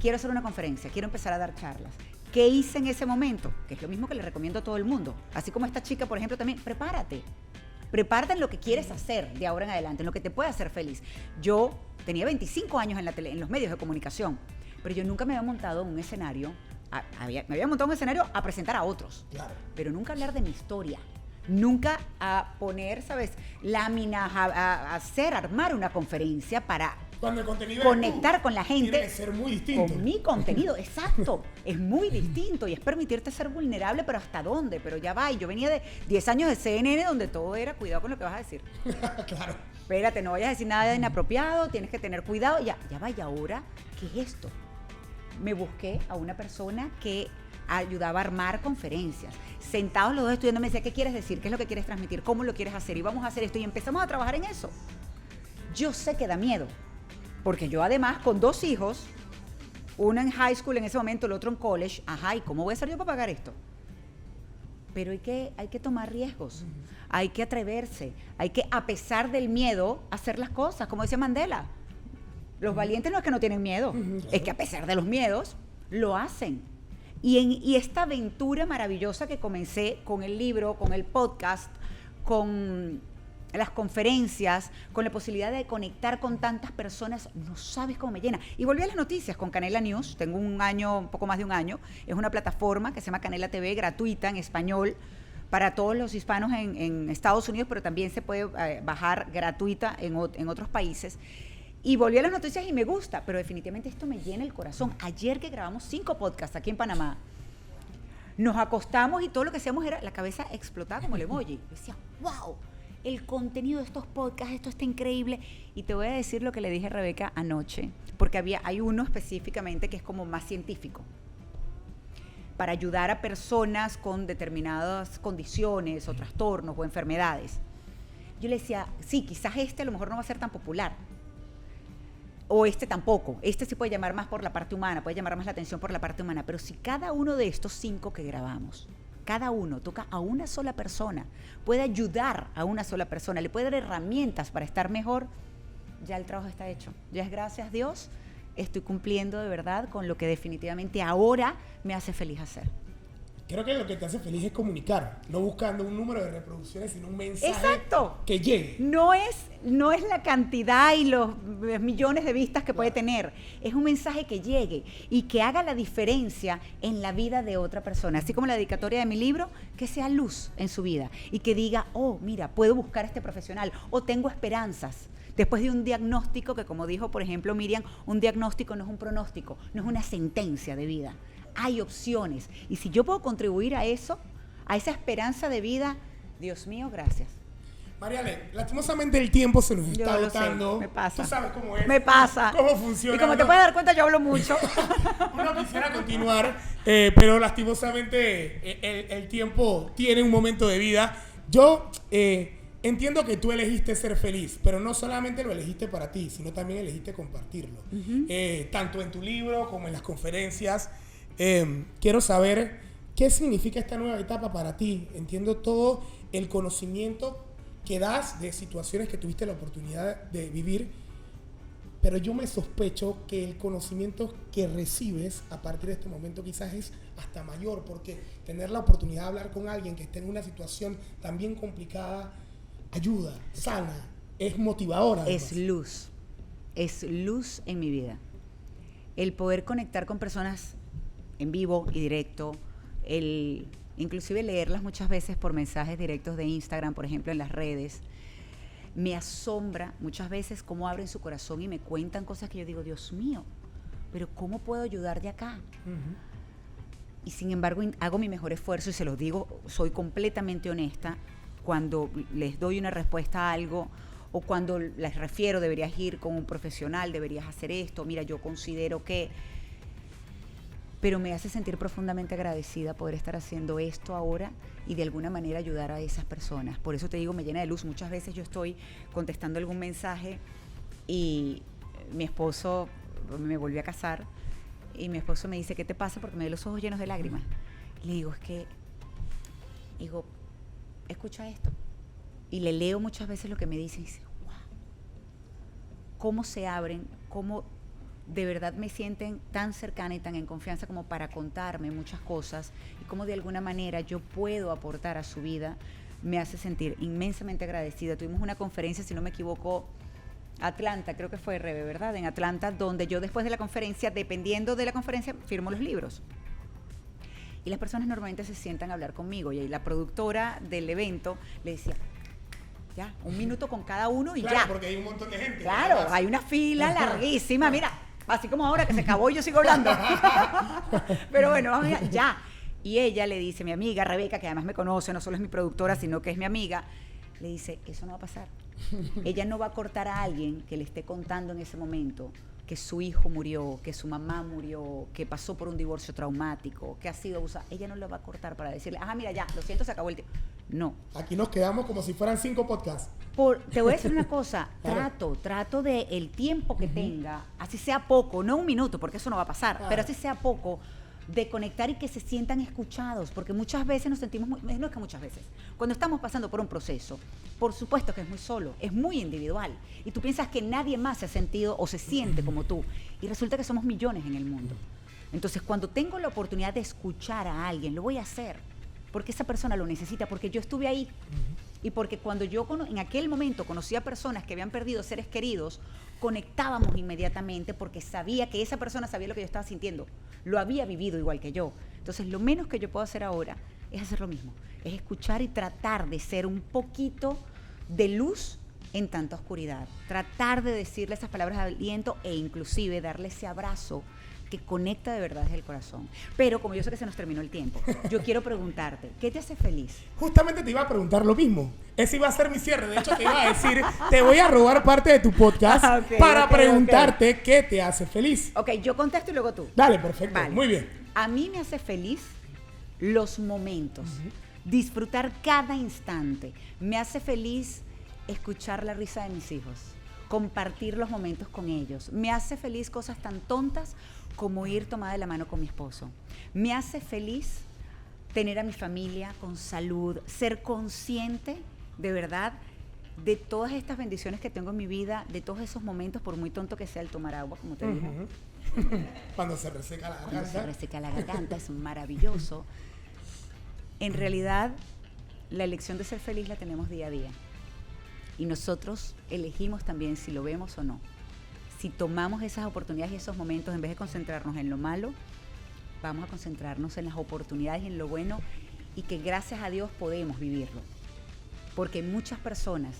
Quiero hacer una conferencia, quiero empezar a dar charlas. ¿Qué hice en ese momento? Que es lo mismo que le recomiendo a todo el mundo. Así como esta chica, por ejemplo, también, prepárate. Prepárate en lo que quieres hacer de ahora en adelante, en lo que te puede hacer feliz. Yo tenía 25 años en los medios de comunicación, pero yo nunca me había montado en un escenario, me había montado en un escenario a presentar a otros, claro, pero nunca hablar de mi historia, nunca a poner, ¿sabes?, láminas, a armar una conferencia para cuando el contenido conectar con la gente. Tiene que ser muy distinto. Con mi contenido, exacto. Es muy distinto y es permitirte ser vulnerable, pero ¿hasta dónde? Pero ya va. Y yo venía de 10 años de CNN donde todo era cuidado con lo que vas a decir. Claro. Espérate, no vayas a decir nada de inapropiado, tienes que tener cuidado. Ya va. Y ahora, ¿qué es esto? Me busqué a una persona que ayudaba a armar conferencias. Sentados los dos estudiando, me decía, ¿qué quieres decir? ¿Qué es lo que quieres transmitir? ¿Cómo lo quieres hacer? Y vamos a hacer esto. Y empezamos a trabajar en eso. Yo sé que da miedo. Porque yo además, con 2 hijos, uno en high school en ese momento, el otro en college, ajá, ¿y cómo voy a hacer yo para pagar esto? Pero hay que tomar riesgos, hay que atreverse, hay que, a pesar del miedo, hacer las cosas, como decía Mandela. Los valientes no es que no tienen miedo, es que a pesar de los miedos, lo hacen. Y esta aventura maravillosa que comencé con el libro, con el podcast, con las conferencias, con la posibilidad de conectar con tantas personas, no sabes cómo me llena. Y volví a las noticias con Canela News, tengo un poco más de un año, es una plataforma que se llama Canela TV, gratuita en español, para todos los hispanos en Estados Unidos, pero también se puede bajar gratuita en otros países. Y volví a las noticias y me gusta, pero definitivamente esto me llena el corazón. Ayer que grabamos 5 podcasts aquí en Panamá, nos acostamos y todo lo que hacíamos era, la cabeza explotaba como el emoji. Decía, wow, el contenido de estos podcasts, esto está increíble. Y te voy a decir lo que le dije a Rebeca anoche, porque hay uno específicamente que es como más científico, para ayudar a personas con determinadas condiciones o trastornos o enfermedades. Yo le decía, sí, quizás a lo mejor no va a ser tan popular, o tampoco, sí puede llamar más por la parte humana, puede llamar más la atención por la parte humana, pero si cada uno de estos 5 que grabamos, cada uno toca a una sola persona, puede ayudar a una sola persona, le puede dar herramientas para estar mejor, ya el trabajo está hecho. Ya es gracias a Dios, estoy cumpliendo de verdad con lo que definitivamente ahora me hace feliz hacer. Creo que lo que te hace feliz es comunicar, no buscando un número de reproducciones, sino un mensaje. Exacto. Que llegue. No es la cantidad y los millones de vistas que puede tener, es un mensaje que llegue y que haga la diferencia en la vida de otra persona. Así como la dedicatoria de mi libro, que sea luz en su vida y que diga, oh, mira, puedo buscar a este profesional o tengo esperanzas. Después de un diagnóstico que, como dijo, por ejemplo, Miriam, un diagnóstico no es un pronóstico, no es una sentencia de vida. Hay opciones. Y si yo puedo contribuir a eso, a esa esperanza de vida, Dios mío, gracias. Mariale, lastimosamente el tiempo se nos está agotando. Me pasa. Tú sabes cómo es. Me pasa. Cómo funciona. Y como te puedes dar cuenta, yo hablo mucho. Uno quisiera continuar, pero lastimosamente el tiempo tiene un momento de vida. Yo entiendo que tú elegiste ser feliz, pero no solamente lo elegiste para ti, sino también elegiste compartirlo. Tanto en tu libro como en las conferencias. Quiero saber qué significa esta nueva etapa para ti. Entiendo todo el conocimiento que das de situaciones que tuviste la oportunidad de vivir, pero yo me sospecho que el conocimiento que recibes a partir de este momento quizás es hasta mayor, porque tener la oportunidad de hablar con alguien que esté en una situación tan bien complicada ayuda, sana, es motivadora. Es luz en mi vida. El poder conectar con personas en vivo y directo, inclusive leerlas muchas veces por mensajes directos de Instagram, por ejemplo, en las redes, me asombra muchas veces cómo abren su corazón y me cuentan cosas que yo digo, Dios mío, pero ¿cómo puedo ayudar de acá? Y sin embargo, hago mi mejor esfuerzo y se los digo, soy completamente honesta, cuando les doy una respuesta a algo o cuando les refiero, deberías ir con un profesional, deberías hacer esto, mira, yo considero que... Pero me hace sentir profundamente agradecida poder estar haciendo esto ahora y de alguna manera ayudar a esas personas. Por eso te digo, me llena de luz. Muchas veces yo estoy contestando algún mensaje y mi esposo, me volvió a casar, y mi esposo me dice, ¿qué te pasa? Porque me ve los ojos llenos de lágrimas. Le digo, escucha esto. Y le leo muchas veces lo que me dice y dice, wow, cómo se abren, cómo de verdad me sienten tan cercana y tan en confianza como para contarme muchas cosas y cómo de alguna manera yo puedo aportar a su vida, me hace sentir inmensamente agradecida. Tuvimos una conferencia, si no me equivoco, Atlanta, creo que fue Rebe, ¿verdad? En Atlanta, donde yo después de la conferencia, dependiendo de la conferencia, firmo los libros. Y las personas normalmente se sientan a hablar conmigo y la productora del evento le decía, ya, 1 minuto con cada uno y claro, ya. Porque hay un montón de gente. Claro, hay una fila larguísima, mira. Así como ahora que se acabó y yo sigo hablando. Pero bueno, vamos allá, ya. Y ella le dice, mi amiga Rebeca, que además me conoce, no solo es mi productora, sino que es mi amiga, le dice, eso no va a pasar. Ella no va a cortar a alguien que le esté contando en ese momento que su hijo murió, que su mamá murió, que pasó por un divorcio traumático, que ha sido abusada. Ella no lo va a cortar para decirle, mira, ya, lo siento, se acabó el tiempo. No. Aquí nos quedamos como si fueran 5 podcasts. Te voy a decir una cosa, trato de el tiempo que tenga, así sea poco, no 1 minuto, porque eso no va a pasar, pero así sea poco, de conectar y que se sientan escuchados, porque muchas veces nos sentimos, no es que muchas veces, cuando estamos pasando por un proceso, por supuesto que es muy solo, es muy individual, y tú piensas que nadie más se ha sentido o se siente como tú, y resulta que somos millones en el mundo. Entonces, cuando tengo la oportunidad de escuchar a alguien, lo voy a hacer, porque esa persona lo necesita, porque yo estuve ahí. Y porque cuando yo en aquel momento conocí a personas que habían perdido seres queridos, conectábamos inmediatamente porque sabía que esa persona sabía lo que yo estaba sintiendo, lo había vivido igual que yo. Entonces, lo menos que yo puedo hacer ahora es hacer lo mismo, es escuchar y tratar de ser un poquito de luz en tanta oscuridad, tratar de decirle esas palabras de aliento e inclusive darle ese abrazo que conecta de verdad desde el corazón. Pero como yo sé que se nos terminó el tiempo, yo quiero preguntarte, ¿qué te hace feliz? Justamente te iba a preguntar lo mismo. Ese iba a ser mi cierre. De hecho, te iba a decir, te voy a robar parte de tu podcast para preguntarte qué te hace feliz. Ok, yo contesto y luego tú. Dale, perfecto. Vale. Muy bien. A mí me hace feliz los momentos, disfrutar cada instante. Me hace feliz escuchar la risa de mis hijos, compartir los momentos con ellos. Me hace feliz cosas tan tontas como ir tomada de la mano con mi esposo. Me hace feliz tener a mi familia con salud, ser consciente de verdad de todas estas bendiciones que tengo en mi vida, de todos esos momentos, por muy tonto que sea el tomar agua, como te dije. Cuando se reseca la garganta. Cuando se reseca la garganta, es maravilloso. En realidad, la elección de ser feliz la tenemos día a día. Y nosotros elegimos también si lo vemos o no. Si tomamos esas oportunidades y esos momentos, en vez de concentrarnos en lo malo, vamos a concentrarnos en las oportunidades y en lo bueno, y que gracias a Dios podemos vivirlo. Porque hay muchas personas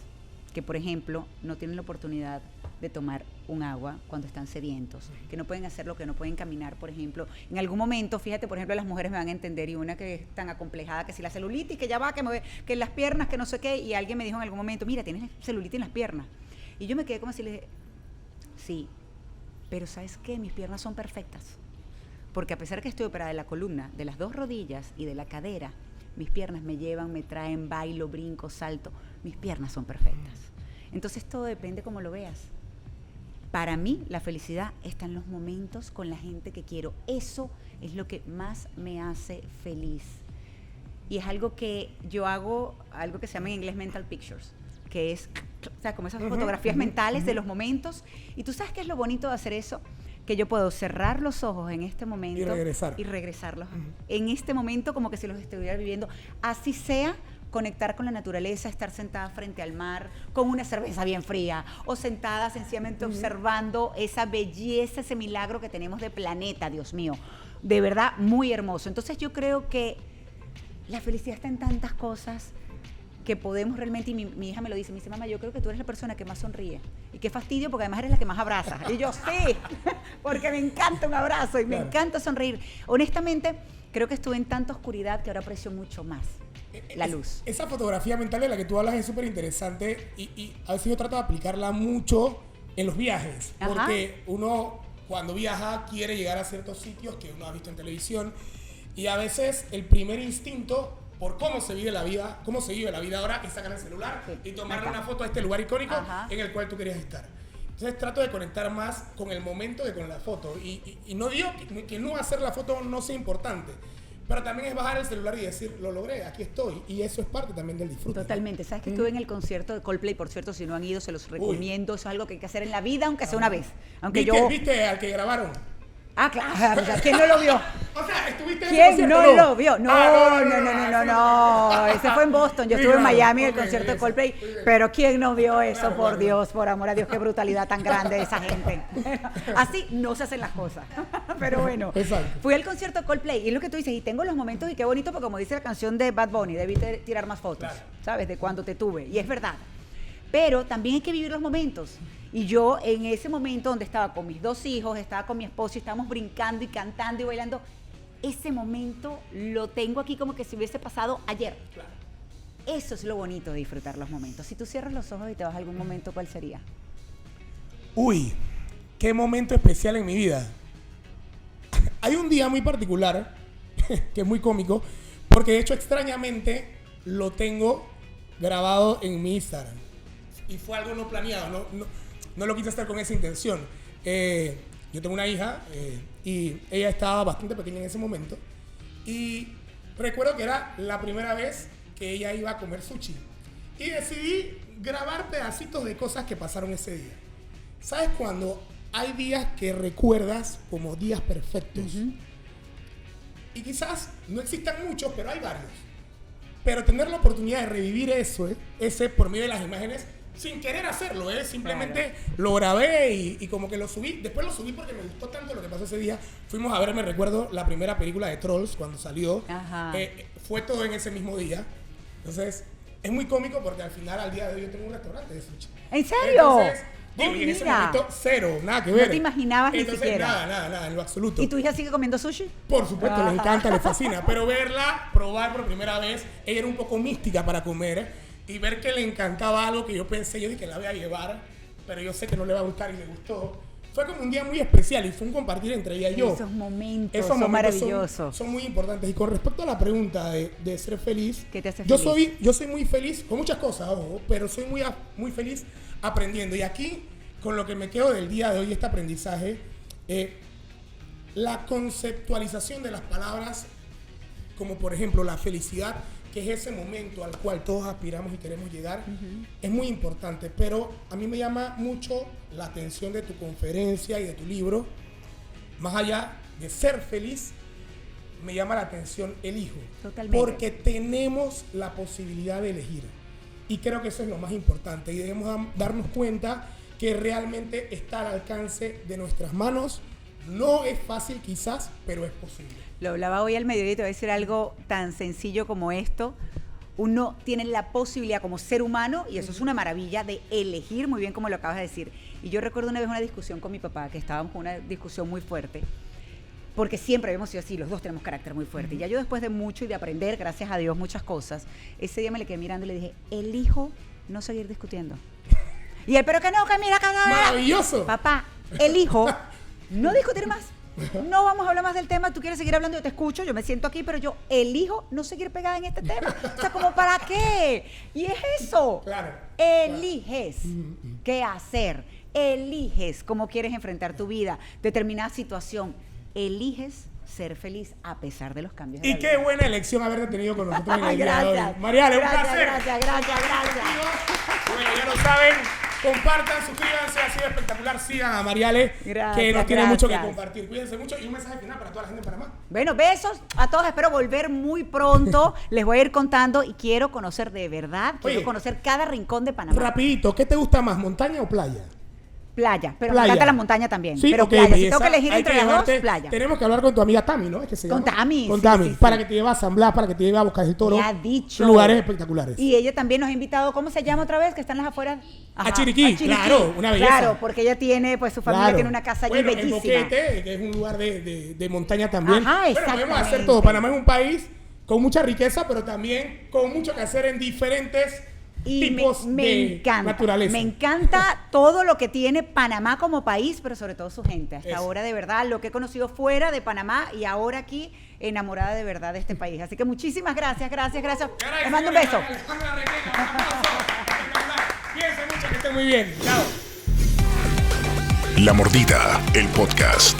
que, por ejemplo, no tienen la oportunidad de tomar un agua cuando están sedientos, que no pueden hacerlo, que no pueden caminar, por ejemplo. En algún momento, fíjate, por ejemplo, las mujeres me van a entender, y una que es tan acomplejada, que si la celulitis, que ya va, que las piernas, que no sé qué, y alguien me dijo en algún momento, mira, tienes celulitis en las piernas. Y yo me quedé como si le dije, sí, pero ¿sabes qué? Mis piernas son perfectas. Porque a pesar que estoy operada de la columna, de las 2 rodillas y de la cadera, mis piernas me llevan, me traen, bailo, brinco, salto. Mis piernas son perfectas. Entonces todo depende cómo lo veas. Para mí, la felicidad está en los momentos con la gente que quiero. Eso es lo que más me hace feliz. Y es algo que yo hago, algo que se llama en inglés mental pictures, que es, o sea, como esas fotografías mentales de los momentos. Y tú sabes qué es lo bonito de hacer eso, que yo puedo cerrar los ojos en este momento y regresarlos en este momento como que si los estuviera viviendo, así sea conectar con la naturaleza, estar sentada frente al mar con una cerveza bien fría, o sentada sencillamente observando esa belleza, ese milagro que tenemos de planeta, Dios mío, de verdad muy hermoso. Entonces yo creo que la felicidad está en tantas cosas que podemos realmente, y mi hija me lo dice, me dice, mamá, yo creo que tú eres la persona que más sonríe, y qué fastidio porque además eres la que más abraza. Y yo, sí, porque me encanta un abrazo y me encanta sonreír. Honestamente, creo que estuve en tanta oscuridad que ahora aprecio mucho más la luz. Esa fotografía mental de la que tú hablas es súper interesante, y a veces yo trato de aplicarla mucho en los viajes, porque uno cuando viaja quiere llegar a ciertos sitios que uno ha visto en televisión, y a veces el primer instinto por cómo se vive la vida ahora es sacar el celular y tomarle una foto a este lugar icónico en el cual tú querías estar. Entonces trato de conectar más con el momento que con la foto, y no digo que no hacer la foto no sea importante, pero también es bajar el celular y decir, lo logré, aquí estoy, y eso es parte también del disfrute. Totalmente. ¿Sabes que estuve en el concierto de Coldplay? Por cierto, si no han ido, se los recomiendo. Eso es algo que hay que hacer en la vida, aunque sea una vez. Aunque ¿Viste al que grabaron? Ah, claro, ¿quién no lo vio? O sea, ¿estuviste en ¿Quién ese no concierto? lo vio? No. Ese fue en Boston. Yo estuve en Miami en el concierto de Coldplay. Pero ¿quién no vio eso? Por Dios, por amor a Dios, qué brutalidad tan grande de esa gente. Así no se hacen las cosas. Pero bueno, fui al concierto de Coldplay, y es lo que tú dices, y tengo los momentos, y qué bonito, porque como dice la canción de Bad Bunny, debí tirar más fotos, ¿sabes? De cuando te tuve. Y es verdad. Pero también hay que vivir los momentos. Y yo en ese momento donde estaba con mis 2 hijos, estaba con mi esposo, y estábamos brincando y cantando y bailando, ese momento lo tengo aquí como que si hubiese pasado ayer. Claro. Eso es lo bonito de disfrutar los momentos. Si tú cierras los ojos y te vas a algún momento, ¿cuál sería? Uy, qué momento especial en mi vida. Hay un día muy particular, que es muy cómico, porque de hecho extrañamente lo tengo grabado en mi Instagram. Y fue algo no planeado, no lo quise hacer con esa intención. Yo tengo una hija, y ella estaba bastante pequeña en ese momento, y recuerdo que era la primera vez que ella iba a comer sushi, y decidí grabar pedacitos de cosas que pasaron ese día. ¿Sabes cuando hay días que recuerdas como días perfectos. Y quizás no existan muchos, pero hay varios. Pero tener la oportunidad de revivir eso, ese por medio de las imágenes, sin querer hacerlo, simplemente lo grabé y como que lo subí. Después lo subí porque me gustó tanto lo que pasó ese día. Fuimos a ver, me recuerdo, la primera película de Trolls cuando salió. Fue todo en ese mismo día. Entonces, es muy cómico porque al final, al día de hoy, yo tengo un restaurante de sushi. ¿En serio? Entonces, y en ese momento, cero, nada que ver. No te imaginabas ni siquiera. Nada, en lo absoluto. ¿Y tu hija sigue comiendo sushi? Por supuesto, le encanta, le fascina. Pero verla, probar por primera vez, ella era un poco mística para comer. Y ver que le encantaba algo que yo pensé, yo dije que la voy a llevar, pero yo sé que no le va a gustar y le gustó. Fue como un día muy especial y fue un compartir entre ella y yo. Esos momentos son maravillosos. Son muy importantes. Y con respecto a la pregunta de ser feliz, ¿qué te hace feliz? Yo soy muy feliz con muchas cosas, ojo, pero soy muy feliz aprendiendo. Y aquí, con lo que me quedo del día de hoy, este aprendizaje, la conceptualización de las palabras, como por ejemplo la felicidad, que es ese momento al cual todos aspiramos y queremos llegar, es muy importante. Pero a mí me llama mucho la atención de tu conferencia y de tu libro. Más allá de ser feliz, me llama la atención elijo. Totalmente. Porque tenemos la posibilidad de elegir. Y creo que eso es lo más importante. Y debemos darnos cuenta que realmente está al alcance de nuestras manos. No es fácil quizás, pero es posible. Lo hablaba hoy al mediodía y te voy a decir algo tan sencillo como esto. Uno tiene la posibilidad como ser humano, y eso es una maravilla, de elegir, muy bien como lo acabas de decir. Y yo recuerdo una vez una discusión con mi papá, que estábamos con una discusión muy fuerte, porque siempre habíamos sido así, los dos tenemos carácter muy fuerte. Y ya yo, después de mucho y de aprender, gracias a Dios, muchas cosas, ese día me le quedé mirando y le dije, elijo no seguir discutiendo. Y él, pero que no, que mira, cada vez. ¡Maravilloso! Papá, elijo no discutir más. No vamos a hablar más del tema, tú quieres seguir hablando, yo te escucho, yo me siento aquí, pero yo elijo no seguir pegada en este tema. O sea, ¿como para qué? Y es eso. Claro. Eliges qué hacer, eliges cómo quieres enfrentar tu vida, determinada situación, eliges ser feliz a pesar de los cambios de la vida. Y qué buena elección haberte tenido con nosotros en el día de hoy. Mariale, un placer. Gracias. Bueno, ya lo saben, compartan, suscríbanse, ha sido espectacular. Sigan a Mariale, que nos tiene mucho que compartir. Cuídense mucho y un mensaje final para toda la gente en Panamá. Bueno, besos a todos, espero volver muy pronto. Les voy a ir contando y quiero conocer de verdad, quiero conocer cada rincón de Panamá. Rapidito, ¿qué te gusta más, montaña o playa? Playa, pero me encanta la montaña también. Sí, pero okay, playa, belleza. Si tengo que elegir entre las dos, playa. Tenemos que hablar con tu amiga Tami, ¿no? ¿Es que se llama? Con Tami. Con Tami, para que te lleve a San Blas, para que te lleve a Bocas del Toro. Me ha dicho. Lugares espectaculares. Y ella también nos ha invitado, ¿cómo se llama otra vez? Que están las afueras. A Chiriquí, claro, una belleza. Claro, porque ella tiene, pues su familia tiene una casa allí bellísima. En Boquete, que es un lugar de montaña también. Ajá, bueno, podemos hacer todo. Panamá es un país con mucha riqueza, pero también con mucho que hacer en diferentes tipos de naturaleza. Me encanta todo lo que tiene Panamá como país, pero sobre todo su gente. Hasta ahora, de verdad, lo que he conocido fuera de Panamá y ahora aquí, enamorada de verdad de este país. Así que muchísimas gracias. Les mando un beso. Cuídense mucho, que estén muy bien. Chao. La Mordida, el podcast.